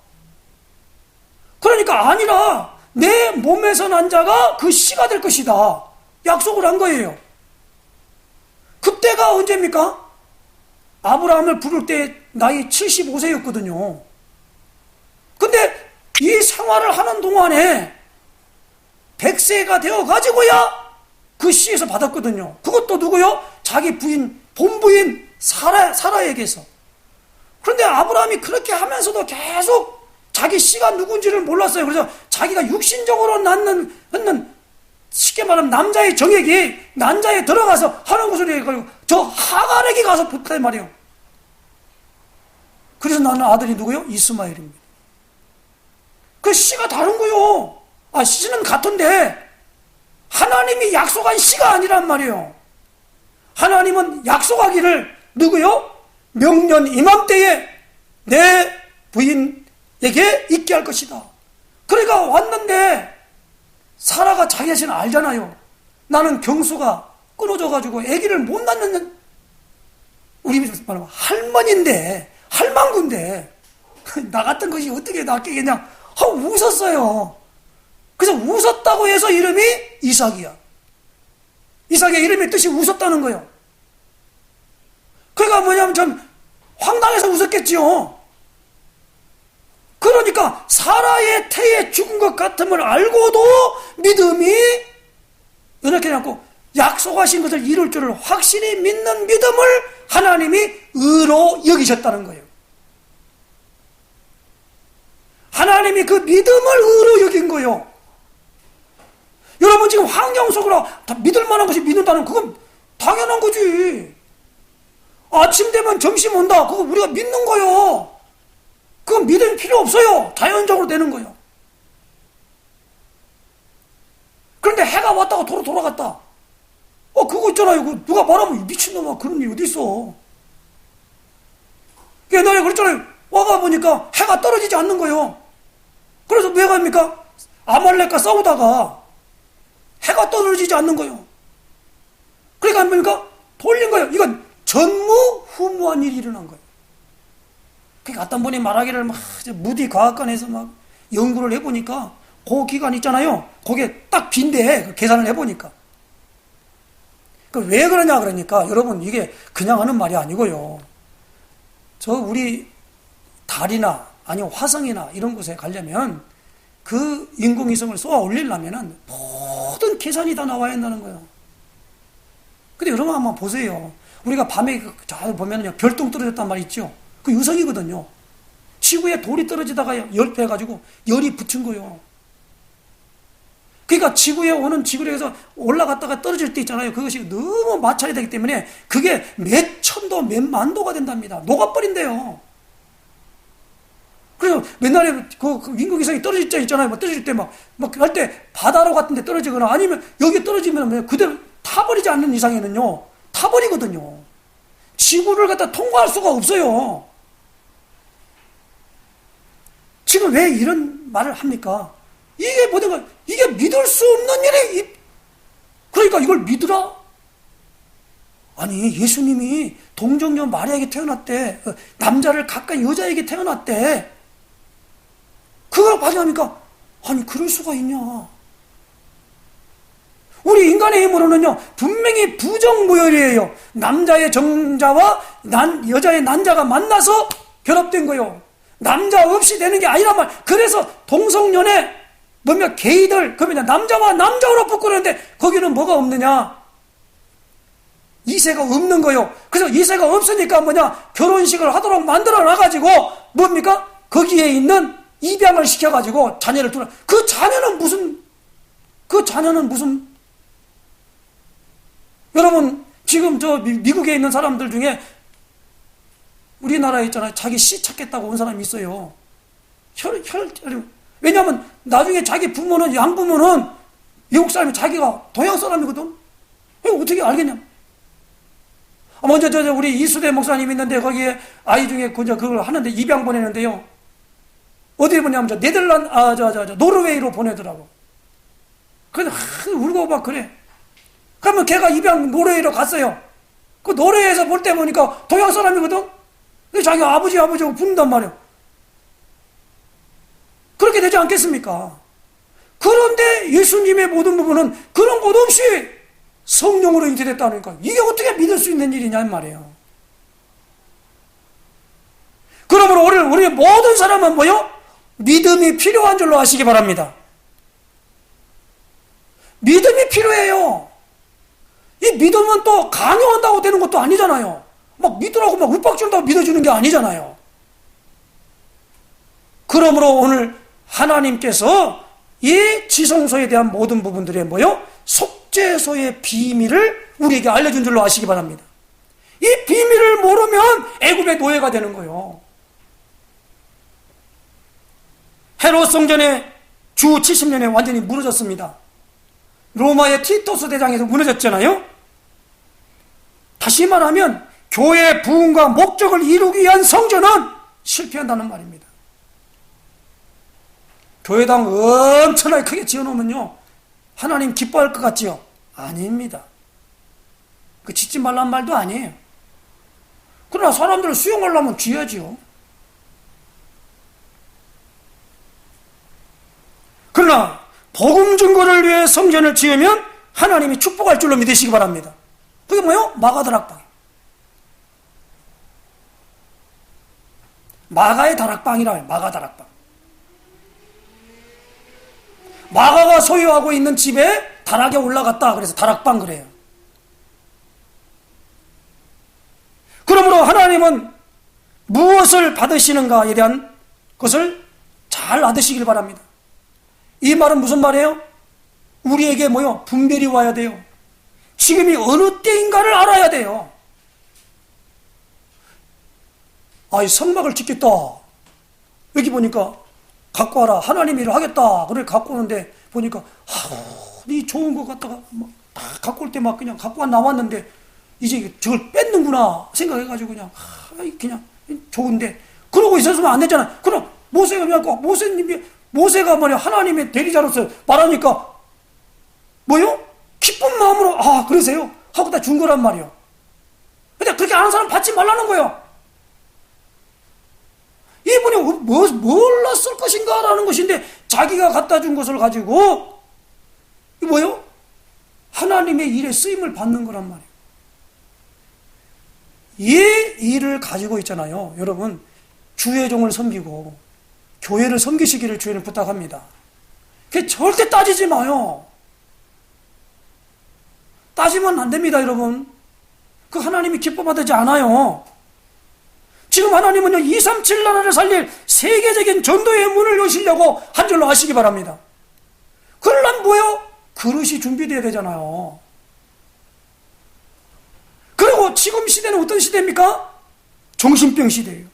그러니까 아니라 내 몸에서 난 자가 그 씨가 될 것이다. 약속을 한 거예요. 그때가 언제입니까? 아브라함을 부를 때 나이 75세였거든요. 근데 이 생활을 하는 동안에 100세가 되어가지고야 그 씨에서 받았거든요. 그것도 누구요? 자기 부인, 본부인 사라에게서. 그런데 아브라함이 그렇게 하면서도 계속 자기 씨가 누군지를 몰랐어요. 그래서 자기가 육신적으로 낳는 쉽게 말하면 남자의 정액이 난자에 들어가서 하는 것을 해가지고 저 하갈에게 가서 붙었단 말이에요. 그래서 나는 아들이 누구요? 이스마엘입니다. 그 씨가 다른 거요. 씨는 같은데 하나님이 약속한 씨가 아니란 말이에요. 하나님은 약속하기를 누구요? 명년 이맘때에 내 부인에게 있게 할 것이다. 그러니까 왔는데 사라가 자기 자신을 알잖아요. 나는 경수가 끊어져가지고 아기를 못 낳는 우리 말하면 할머니인데 할망구인데 나 같은 것이 어떻게 낳겠냐 하고 웃었어요. 그래서 웃었다고 해서 이름이 이삭이야. 이삭의 이름의 뜻이 웃었다는 거예요. 그러니까 뭐냐면 전 황당해서 웃었겠지요. 그러니까 사라의 태에 죽은 것 같음을 알고도 믿음이 연약해 않고 약속하신 것을 이룰 줄을 확실히 믿는 믿음을 하나님이 의로 여기셨다는 거예요. 하나님이 그 믿음을 의로 여긴 거예요. 여러분 지금 환경 속으로 다 믿을 만한 것이 믿는다는 그건 당연한 거지. 아침 되면 점심 온다. 그거 우리가 믿는 거예요. 그건 믿을 필요 없어요. 자연적으로 되는 거예요. 그런데 해가 왔다가 돌아갔다. 그거 있잖아요. 그거 누가 말하면 미친놈아 그런 일 어디 있어. 옛날에 그랬잖아요. 와가 보니까 해가 떨어지지 않는 거예요. 그래서 왜 갑니까? 아말렉과 싸우다가 해가 떨어지지 않는 거예요. 그러니까 뭡니까? 돌린 거예요. 이건 전무후무한 일이 일어난 거예요. 그러니까 어떤 분이 말하기를 무디 과학관에서 막 연구를 해보니까 그 기간 있잖아요. 거기에 딱 빈대. 계산을 해보니까. 왜 그러냐 그러니까 여러분 이게 그냥 하는 말이 아니고요. 우리 달이나 아니면 화성이나 이런 곳에 가려면 그 인공위성을 쏘아 올리려면은 모든 계산이 다 나와야 한다는 거예요. 근데 여러분 한번 보세요. 우리가 밤에 잘 보면요 별똥 떨어졌단 말이 있죠. 그 유성이거든요. 지구에 돌이 떨어지다가 열패해가지고 열이 붙은 거예요. 그러니까 지구에 오는 지구력에서 올라갔다가 떨어질 때 있잖아요. 그것이 너무 마찰이 되기 때문에 그게 몇 천도 몇 만도가 된답니다. 녹아버린대요. 그래서 맨날에 그 인공위성이 떨어질 때 있잖아요. 떨어질 때 막 할 때 바다로 같은 데 떨어지거나 아니면 여기 떨어지면 그대로 타버리지 않는 이상에는요. 타버리거든요. 지구를 갖다 통과할 수가 없어요. 지금 왜 이런 말을 합니까? 이게 뭐든가 이게 믿을 수 없는 일이 그러니까 이걸 믿으라? 아니 예수님이 동정녀 마리아에게 태어났대. 남자를 각각 여자에게 태어났대. 그걸 발견하니까 아니 그럴 수가 있냐. 우리 인간의 힘으로는요 분명히 부정무혈이에요. 남자의 정자와 여자의 난자가 만나서 결합된 거요. 남자 없이 되는 게 아니란 말. 그래서 동성연애 뭐냐 게이들 그러면 남자와 남자로 부끄러운데 거기는 뭐가 없느냐? 이세가 없는 거요. 그래서 이세가 없으니까 뭐냐 결혼식을 하도록 만들어 놔가지고 뭡니까? 거기에 있는 입양을 시켜가지고 자녀를 두라. 그 자녀는 무슨 여러분 지금 저 미국에 있는 사람들 중에 우리나라에 있잖아요. 자기 씨 찾겠다고 온 사람이 있어요. 왜냐하면 나중에 자기 부모는 양부모는 미국 사람이 자기가 동양 사람이거든. 어떻게 알겠냐? 먼저 우리 이수대 목사님 있는데 거기에 아이 중에 그걸 하는데 입양 보내는데요. 어디에 보냐면 노르웨이로 보내더라고. 그래서 울고 막 그래. 그러면 걔가 입양 노르웨이로 갔어요. 그 노르웨이에서 볼 때 보니까 동양 사람이거든. 근데 자기 아버지하고 붙는단 말이야. 그렇게 되지 않겠습니까? 그런데 예수님의 모든 부분은 그런 것 없이 성령으로 잉태됐다니까 이게 어떻게 믿을 수 있는 일이냐 말이에요. 그러므로 우리 모든 사람은 뭐요? 믿음이 필요한 줄로 아시기 바랍니다. 믿음이 필요해요. 이 믿음은 또 강요한다고 되는 것도 아니잖아요. 막 믿으라고 막 윽박 준다고 믿어주는 게 아니잖아요. 그러므로 오늘 하나님께서 이 지성소에 대한 모든 부분들의 뭐요? 속죄소의 비밀을 우리에게 알려준 줄로 아시기 바랍니다. 이 비밀을 모르면 애굽의 노예가 되는 거예요. 헤롯 성전의 주 70년에 완전히 무너졌습니다. 로마의 티토스 대장에서 무너졌잖아요. 다시 말하면 교회의 부흥과 목적을 이루기 위한 성전은 실패한다는 말입니다. 교회당 엄청나게 크게 지어놓으면요 하나님 기뻐할 것 같지요? 아닙니다. 그 짓지 말란 말도 아니에요. 그러나 사람들을 수용하려면 지어야지요. 그러나 복음 증거를 위해 성전을 지으면 하나님이 축복할 줄로 믿으시기 바랍니다. 그게 뭐예요? 마가다락방. 마가의 다락방이라 해요. 마가다락방. 마가가 소유하고 있는 집에 다락에 올라갔다. 그래서 다락방 그래요. 그러므로 하나님은 무엇을 받으시는가에 대한 것을 잘 알으시길 바랍니다. 이 말은 무슨 말이에요? 우리에게 뭐요? 분별이 와야 돼요. 지금이 어느 때인가를 알아야 돼요. 이 성막을 짓겠다. 여기 보니까 갖고 와라. 하나님 일을 하겠다. 그래 갖고 오는데 보니까 이 좋은 거 갖다가 다 갖고 올 때 막 그냥 갖고 나왔는데 이제 저걸 뺏는구나 생각해가지고 그냥 좋은데 그러고 있었으면 안 되잖아. 그럼 모세가 모세가 뭐냐 하나님의 대리자로서 말하니까 뭐요? 기쁜 마음으로 그러세요? 하고 다 준 거란 말이요. 근데 그렇게 아는 사람 받지 말라는 거예요. 이분이 뭘 쓸 것인가 라는 것인데 자기가 갖다 준 것을 가지고 이 뭐요? 하나님의 일에 쓰임을 받는 거란 말이에요. 이 일을 가지고 있잖아요. 여러분 주의 종을 섬기고 교회를 섬기시기를 주의를 부탁합니다. 그게 절대 따지지 마요. 따지면 안 됩니다, 여러분. 그 하나님이 기뻐받지 않아요. 지금 하나님은요, 237 나라를 살릴 세계적인 전도의 문을 여시려고 한 줄로 아시기 바랍니다. 그러려면 뭐예요? 그릇이 준비되어야 되잖아요. 그리고 지금 시대는 어떤 시대입니까? 정신병 시대예요.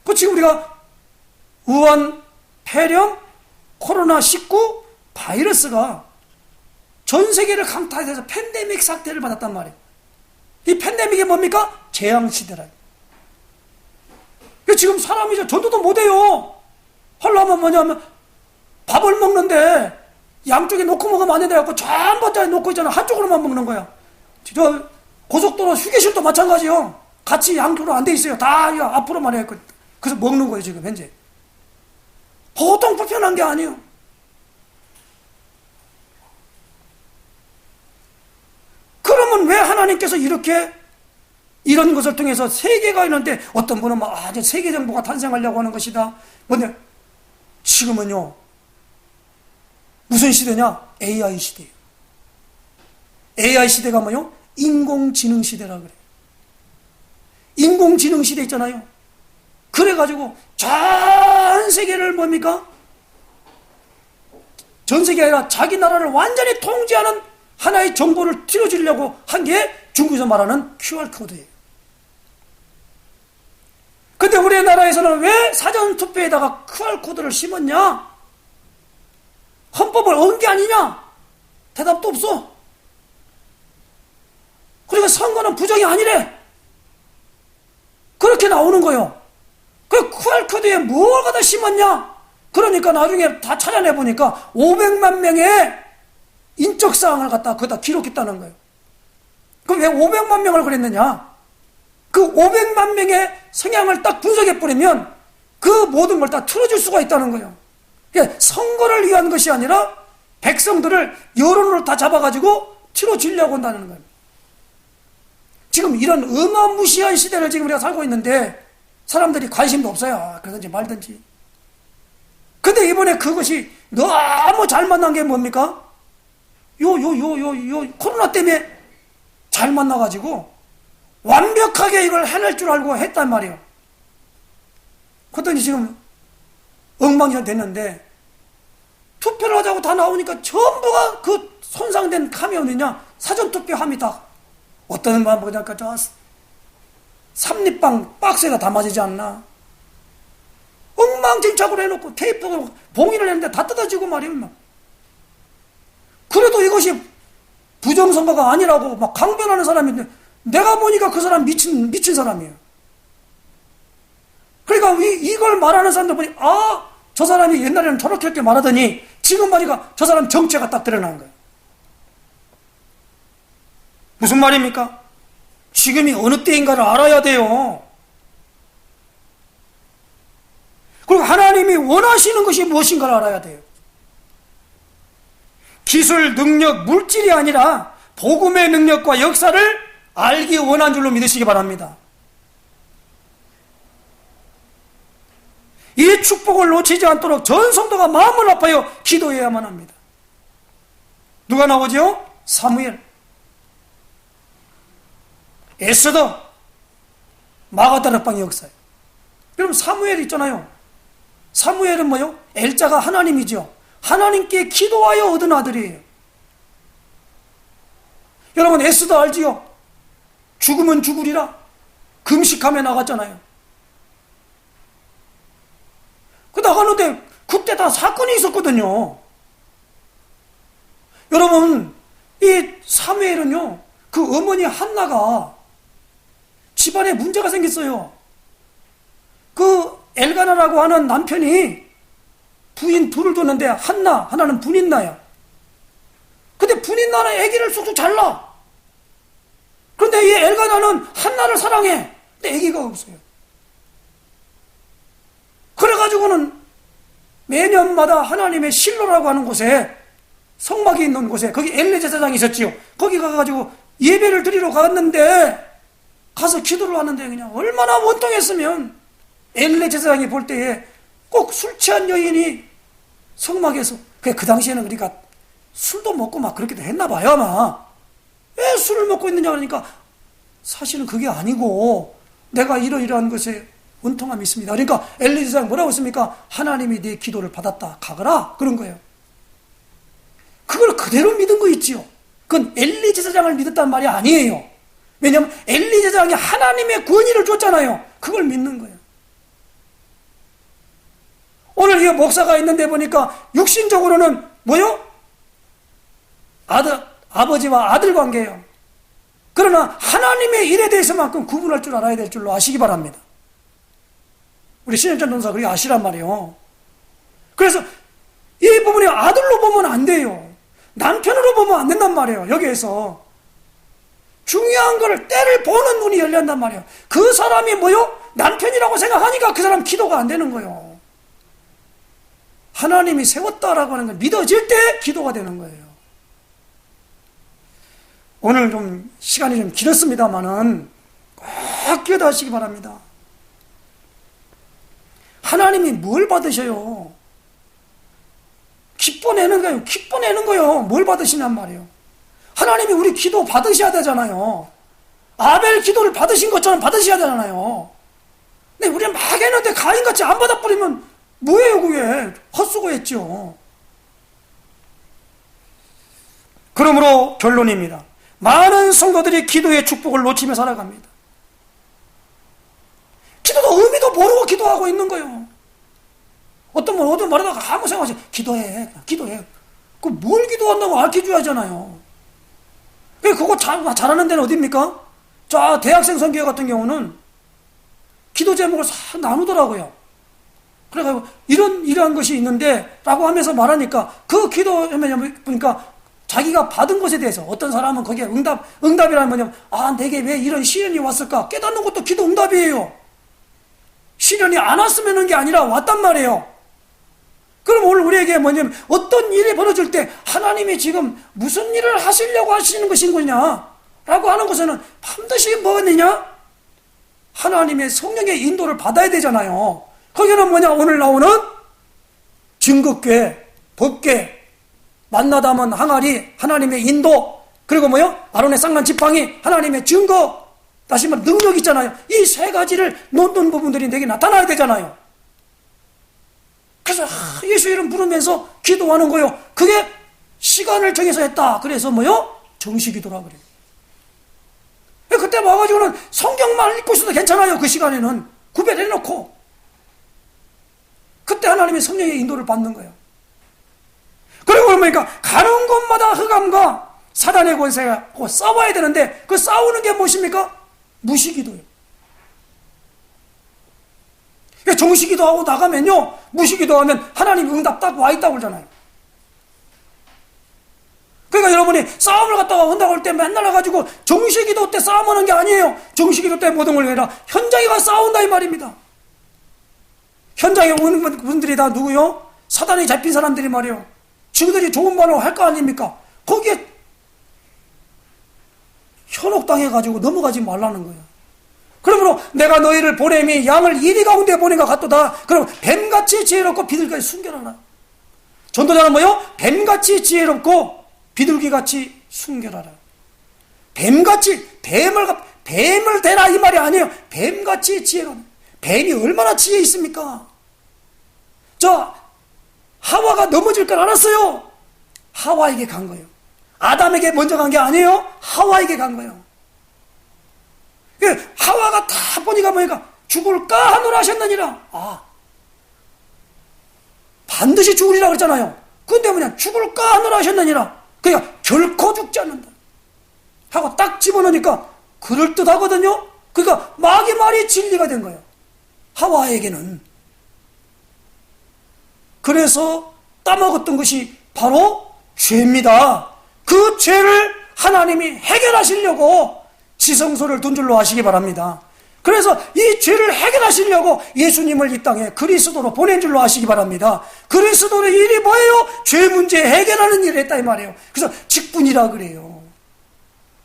그 지금 우리가 우한, 폐렴, 코로나19 바이러스가 전 세계를 강타해서 팬데믹 사태를 받았단 말이에요. 이 팬데믹이 뭡니까? 재앙시대라. 지금 사람이 전도도 못해요. 하려면 뭐냐면 밥을 먹는데 양쪽에 놓고 먹으면 안 된다 해갖고 전부 다 놓고 있잖아. 한쪽으로만 먹는 거야. 고속도로 휴게실도 마찬가지요. 같이 양쪽으로 안 돼 있어요. 다 앞으로만 해요. 그래서 먹는 거예요, 지금 현재. 보통 불편한 게 아니에요. 그러면 왜 하나님께서 이렇게 이런 것을 통해서 세계가 있는데 어떤 분은 아주 세계 정부가 탄생하려고 하는 것이다. 근데 지금은요, 무슨 시대냐? AI 시대예요. AI 시대가 뭐요? 인공지능 시대라 그래요. 인공지능 시대 있잖아요. 그래가지고 전 세계를 뭡니까? 전 세계가 아니라 자기 나라를 완전히 통제하는 하나의 정보를 틀어주려고 한 게 중국에서 말하는 QR코드예요. 근데 우리나라에서는 왜 사전투표에다가 QR코드를 심었냐? 헌법을 어긴 게 아니냐? 대답도 없어. 그러니까 선거는 부정이 아니래. 그렇게 나오는 거예요. 그 QR코드에 뭘 갖다 심었냐? 그러니까 나중에 다 찾아내보니까 500만 명의 인적사항을 갖다 거기다 기록했다는 거예요. 그럼 왜 500만 명을 그랬느냐? 그 500만 명의 성향을 딱 분석해버리면 그 모든 걸 다 틀어줄 수가 있다는 거예요. 그러니까 선거를 위한 것이 아니라 백성들을 여론으로 다 잡아가지고 틀어주려고 한다는 거예요. 지금 이런 어마무시한 시대를 지금 우리가 살고 있는데 사람들이 관심도 없어요. 그러든지 말든지. 근데 이번에 그것이 너무 잘 만난 게 뭡니까? 코로나 때문에 잘 만나가지고 완벽하게 이걸 해낼 줄 알고 했단 말이에요. 그랬더니 지금 엉망이 됐는데 투표를 하자고 다 나오니까 전부가 그 손상된 감이 어디냐? 사전투표함이 다 어떤 말 보니까 저 삼립방 박스에다 담아지지 않나? 엉망진창으로 해놓고 테이프로 봉인을 했는데 다 뜯어지고 말이에요. 그래도 이것이 부정선거가 아니라고 막 강변하는 사람인데 내가 보니까 그 사람 미친 사람이에요. 그러니까 이걸 말하는 사람들 보니 저 사람이 옛날에는 저렇게 이렇게 말하더니 지금 보니까 저 사람 정체가 딱 드러나는 거예요. 무슨 말입니까? 지금이 어느 때인가를 알아야 돼요. 그리고 하나님이 원하시는 것이 무엇인가를 알아야 돼요. 기술, 능력, 물질이 아니라 복음의 능력과 역사를 알기 원한 줄로 믿으시기 바랍니다. 이 축복을 놓치지 않도록 전 성도가 마음을 아파요 기도해야만 합니다. 누가 나오죠? 사무엘, 에스더, 마가다락방의 역사예요. 여러분 사무엘 있잖아요. 사무엘은 뭐요? 엘자가 하나님이죠. 하나님께 기도하여 얻은 아들이에요. 여러분 에스더 알지요? 죽으면 죽으리라 금식하며 나갔잖아요. 그 나가는데 그때 다 사건이 있었거든요. 여러분 이 사무엘은요, 그 어머니 한나가 집안에 문제가 생겼어요. 그 엘가나라고 하는 남편이 부인 둘을 뒀는데 하나는 분인나야. 근데 분인나는 아기를 쑥쑥 잘 낳아. 그런데 이 엘가나는 한나를 사랑해. 근데 아기가 없어요. 그래가지고는 매년마다 하나님의 실로라고 하는 곳에, 성막이 있는 곳에, 거기 엘리 제사장이 있었지요. 거기 가가지고 예배를 드리러 갔는데, 가서 기도를 하는데 그냥 얼마나 원통했으면 엘리 제사장이 볼 때에 꼭 술 취한 여인이 성막에서, 그 당시에는 그러니까 술도 먹고 막 그렇게도 했나 봐요 아마. 왜 술을 먹고 있느냐 그러니까 사실은 그게 아니고 내가 이러이러한 것에 원통함이 있습니다. 그러니까 엘리 제사장 뭐라고 했습니까? 하나님이 네 기도를 받았다 가거라 그런 거예요. 그걸 그대로 믿은 거 있지요. 그건 엘리 제사장을 믿었다는 말이 아니에요. 왜냐하면 엘리 제사장이 하나님의 권위를 줬잖아요. 그걸 믿는 거예요. 오늘 이 목사가 있는데 보니까 육신적으로는 뭐요? 아버지와 아들 관계예요. 그러나 하나님의 일에 대해서만큼 구분할 줄 알아야 될 줄로 아시기 바랍니다. 우리 신현철 전도사 그렇게 아시란 말이에요. 그래서 이 부분이 아들로 보면 안 돼요. 남편으로 보면 안 된단 말이에요. 여기에서 중요한 거를 때를 보는 눈이 열린단 말이에요. 그 사람이 뭐요? 남편이라고 생각하니까 그 사람 기도가 안 되는 거예요. 하나님이 세웠다라고 하는 걸 믿어질 때 기도가 되는 거예요. 오늘 좀 시간이 좀 길었습니다만은 꼭 기도하시기 바랍니다. 하나님이 뭘 받으셔요? 기뻐내는 거예요. 기뻐내는 거예요. 뭘 받으시냔 말이에요. 하나님이 우리 기도 받으셔야 되잖아요. 아벨 기도를 받으신 것처럼 받으셔야 되잖아요. 근데 우리는 막 했는데 가인같이 안 받아버리면 뭐예요 그게? 헛수고했죠. 그러므로 결론입니다. 많은 성도들이 기도의 축복을 놓치며 살아갑니다. 기도도 의미도 모르고 기도하고 있는 거예요. 어떤 분 어떤 말하다가 아무 생각 없이 기도해. 그 뭘 기도한다고 알려줘야 하잖아요. 그거 잘하는 데는 어디입니까? 자, 대학생 선교회 같은 경우는 기도 제목을 싹 나누더라고요. 그래가지고 이러한 것이 있는데 라고 하면서 말하니까 그 기도 보니까 자기가 받은 것에 대해서 어떤 사람은 거기에 응답이라는 뭐냐면 내게 왜 이런 시련이 왔을까 깨닫는 것도 기도 응답이에요. 시련이 안 왔으면 하는 게 아니라 왔단 말이에요. 그럼 오늘 우리에게 뭐냐면 어떤 일이 벌어질 때 하나님이 지금 무슨 일을 하시려고 하시는 것인 거냐 라고 하는 것에는 반드시 뭐겠느냐? 하나님의 성령의 인도를 받아야 되잖아요. 거기는 뭐냐? 오늘 나오는 증거궤, 법궤, 만나다면 항아리, 하나님의 인도, 그리고 뭐요? 아론의 쌍난 지팡이, 하나님의 증거, 다시 말해 능력 있잖아요. 이 세 가지를 놓는 부분들이 내게 나타나야 되잖아요. 그래서 예수 이름 부르면서 기도하는 거요. 그게 시간을 정해서 했다. 그래서 뭐요? 정식기도라 그래요. 그때 와가지고는 성경만 읽고 있어도 괜찮아요. 그 시간에는 구별해놓고 그때 하나님의 성령의 인도를 받는 거예요. 그리고 그러니까 가는 곳마다 흑암과 사단의 권세하고 싸워야 되는데 그 싸우는 게 무엇입니까? 무시기도예요. 정시기도하고 나가면요, 무시기도하면 하나님 응답 딱 와 있다고 그러잖아요. 그러니까 여러분이 싸움을 갔다가 온다고 할 때 맨날 와가지고 정시기도 때 싸움하는 게 아니에요. 정시기도 때 모든 걸 아니라 현장에 가 싸운다 이 말입니다. 현장에 오는 분들이 다 누구요? 사단에 잡힌 사람들이 말이에요. 지그들이 좋은 말을 할 거 아닙니까? 거기에 현혹당해가지고 넘어가지 말라는 거예요. 그러므로 내가 너희를 보내미 양을 이리 가운데 보낸가 같도다. 그럼 뱀같이 지혜롭고 비둘기같이 순결하라. 전도자는 뭐요? 뱀같이 지혜롭고 비둘기같이 순결하라. 뱀같이 뱀을 대라 이 말이 아니에요. 뱀같이 지혜로운. 뱀이 얼마나 지혜 있습니까? 하와가 넘어질 걸 알았어요. 하와에게 간 거예요. 아담에게 먼저 간 게 아니에요. 하와에게 간 거예요. 하와가 다 보니까 뭐니까 죽을까 하노라 하셨느니라. 반드시 죽으리라 그랬잖아요. 근데 뭐냐? 죽을까 하노라 하셨느니라. 그러니까 결코 죽지 않는다 하고 딱 집어넣으니까 그럴듯하거든요. 그러니까 마귀 말이 진리가 된 거예요. 하와에게는. 그래서 따먹었던 것이 바로 죄입니다. 그 죄를 하나님이 해결하시려고 지성소를 둔 줄로 아시기 바랍니다. 그래서 이 죄를 해결하시려고 예수님을 이 땅에 그리스도로 보낸 줄로 아시기 바랍니다. 그리스도의 일이 뭐예요? 죄 문제 해결하는 일을 했다 이 말이에요. 그래서 직분이라 그래요.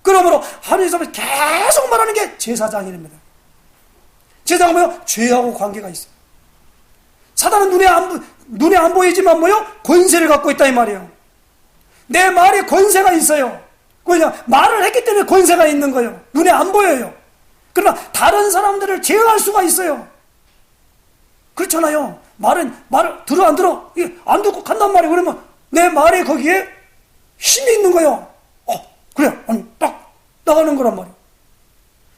그러므로 하나님께서 계속 말하는 게 제사장입니다. 제사장은 뭐예요? 죄하고 관계가 있어요. 사단은 눈에 안 보이지만 뭐예요? 권세를 갖고 있다 이 말이에요. 내 말에 권세가 있어요. 그냥 말을 했기 때문에 권세가 있는 거예요. 눈에 안 보여요. 그러나 다른 사람들을 제어할 수가 있어요. 그렇잖아요. 말을 들어 안 들어? 안 듣고 간단 말이에요. 그러면 내 말에 거기에 힘이 있는 거예요. 그래. 딱 나가는 거란 말이에요.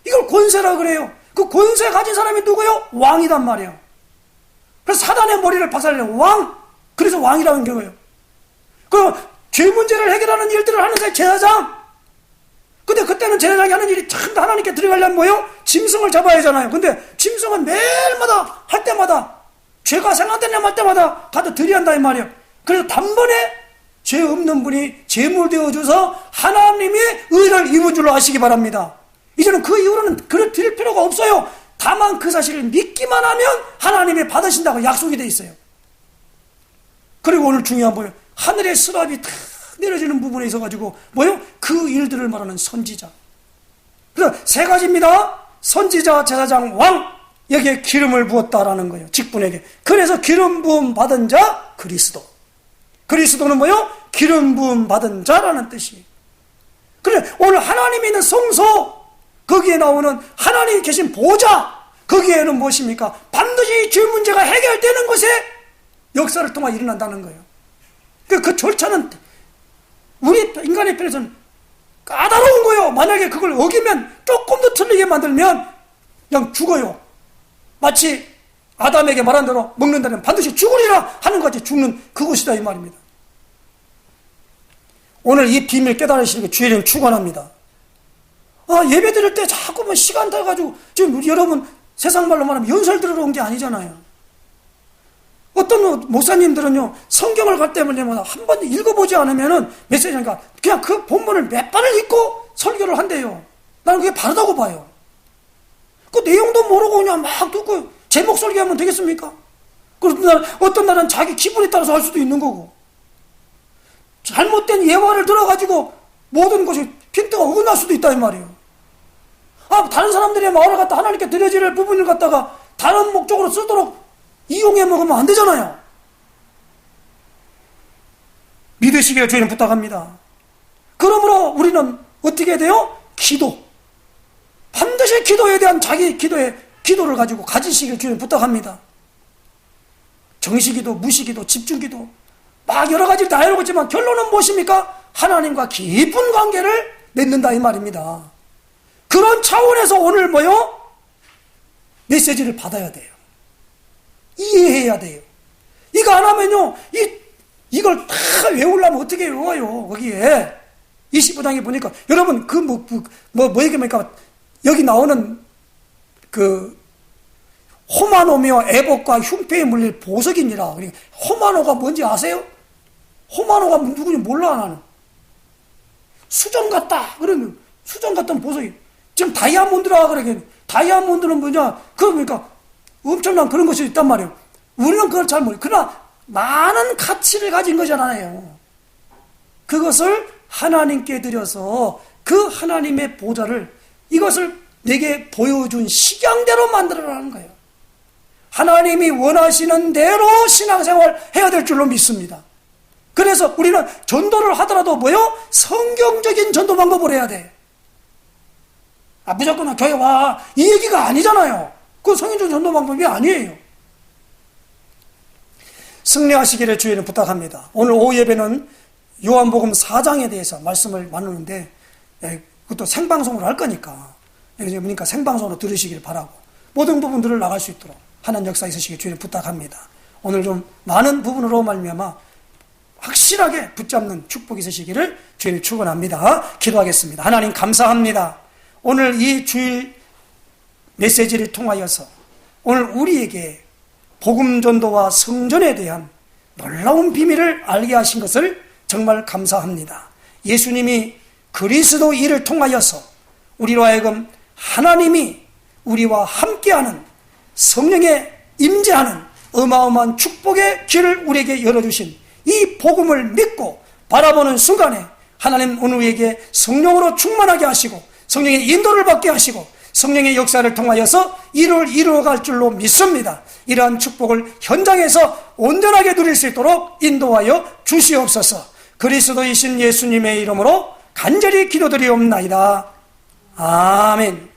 이걸 권세라 그래요. 그 권세 가진 사람이 누구예요? 왕이란 말이에요. 그래서 사단의 머리를 박살내는 왕. 그래서 왕이라는 경우예요. 그럼 죄 문제를 해결하는 일들을 하는 게 제사장. 근데 그때는 제사장이 하는 일이 참 하나님께 들어가려면 뭐예요? 짐승을 잡아야 하잖아요. 근데 짐승은 매일마다 할 때마다 죄가 생각되냐 말 때마다 가도 들이한다 이 말이에요. 그래서 단번에 죄 없는 분이 제물되어 줘서 하나님의 의를 이룬 줄로 아시기 바랍니다. 이제는 그 이후로는 그를 드릴 필요가 없어요. 다만 그 사실을 믿기만 하면 하나님이 받으신다고 약속이 돼 있어요. 그리고 오늘 중요한 뭐예요? 하늘의 스랍이 탁 내려지는 부분에 있어가지고 뭐예요? 그 일들을 말하는 선지자. 그래서 세 가지입니다. 선지자, 제사장, 왕. 여기에 기름을 부었다라는 거예요. 직분에게. 그래서 기름 부음 받은 자 그리스도. 그리스도는 뭐예요? 기름 부음 받은 자라는 뜻이에요. 그래 오늘 하나님이 있는 성소, 거기에 나오는 하나님이 계신 보좌, 거기에는 무엇입니까? 반드시 죄 문제가 해결되는 것에 역사를 통해 일어난다는 거예요. 그 절차는 우리 인간의 편에서는 까다로운 거예요. 만약에 그걸 어기면, 조금 더 틀리게 만들면 그냥 죽어요. 마치 아담에게 말한 대로 먹는다면 반드시 죽으리라 하는 것이 죽는 그것이다 이 말입니다. 오늘 이 비밀 깨달으시는 게 주의 이름 축원합니다. 예배 드릴 때 자꾸만 시간 돼가지고 지금 여러분 세상 말로 말하면 연설 들으러 온 게 아니잖아요. 어떤 목사님들은요 성경을 갈 때마다 한 번 읽어보지 않으면은 메시지니까 그냥 그 본문을 몇 번을 읽고 설교를 한대요. 나는 그게 바르다고 봐요. 그 내용도 모르고 그냥 막 듣고 제목 설교하면 되겠습니까? 그런데 어떤 날은 자기 기분에 따라서 할 수도 있는 거고, 잘못된 예화를 들어가지고 모든 것이 핀트가 어긋날 수도 있다 이 말이에요. 다른 사람들의 마을을 갖다 하나님께 드려질 부분을 갖다가 다른 목적으로 쓰도록 이용해 먹으면 안 되잖아요. 믿으시기를 저희는 부탁합니다. 그러므로 우리는 어떻게 해야 돼요? 기도. 반드시 기도에 대한 자기 기도를 가지고 가지시길 주님 부탁합니다. 정시기도, 무시기도, 집중기도 막 여러 가지를 다 해놓겠지만 결론은 무엇입니까? 하나님과 깊은 관계를 맺는다 이 말입니다. 그런 차원에서 오늘 뭐요? 메시지를 받아야 돼요. 이해해야 돼요. 이거 안 하면요 이걸 다 외우려면 어떻게 외워요? 거기에 25장에 보니까 여러분 뭐 얘기합니까? 여기 나오는 그 호마노며 애복과 흉패에 물릴 보석이니라. 그러니까 호마노가 뭔지 아세요? 호마노가 누구인지 몰라 나는. 수정 같다. 그러면 수정 같은 보석이 지금 다이아몬드라 그러게. 다이아몬드는 뭐냐? 그러니까 엄청난 그런 것이 있단 말이에요. 우리는 그걸 잘 모르고 그러나 많은 가치를 가진 거잖아요. 그것을 하나님께 드려서 그 하나님의 보좌를 이것을 내게 보여준 식양대로 만들어라는 거예요. 하나님이 원하시는 대로 신앙생활 해야 될 줄로 믿습니다. 그래서 우리는 전도를 하더라도 뭐요? 성경적인 전도 방법을 해야 돼. 무조건 교회 와 이 얘기가 아니잖아요. 그건 성경적인 전도 방법이 아니에요. 승리하시기를 주의를 부탁합니다. 오늘 오후 예배는 요한복음 4장에 대해서 말씀을 나누는데 그것도 생방송으로 할 거니까 그러니까 생방송으로 들으시길 바라고 모든 부분들을 나갈 수 있도록 하나님 역사 있으시길 주의를 부탁합니다. 오늘 좀 많은 부분으로 말미암아 확실하게 붙잡는 축복이 있으시기를 주의를 축원합니다. 기도하겠습니다. 하나님 감사합니다. 오늘 이 주일 메시지를 통하여서 오늘 우리에게 복음 전도와 성전에 대한 놀라운 비밀을 알게 하신 것을 정말 감사합니다. 예수님이 그리스도 일을 통하여서 우리로 하여금 하나님이 우리와 함께하는 성령의 임재하는 어마어마한 축복의 길을 우리에게 열어주신 이 복음을 믿고 바라보는 순간에 하나님 오늘 우리에게 성령으로 충만하게 하시고 성령의 인도를 받게 하시고 성령의 역사를 통하여서 이를 이루어갈 줄로 믿습니다. 이러한 축복을 현장에서 온전하게 누릴 수 있도록 인도하여 주시옵소서. 그리스도이신 예수님의 이름으로 간절히 기도드리옵나이다. 아멘.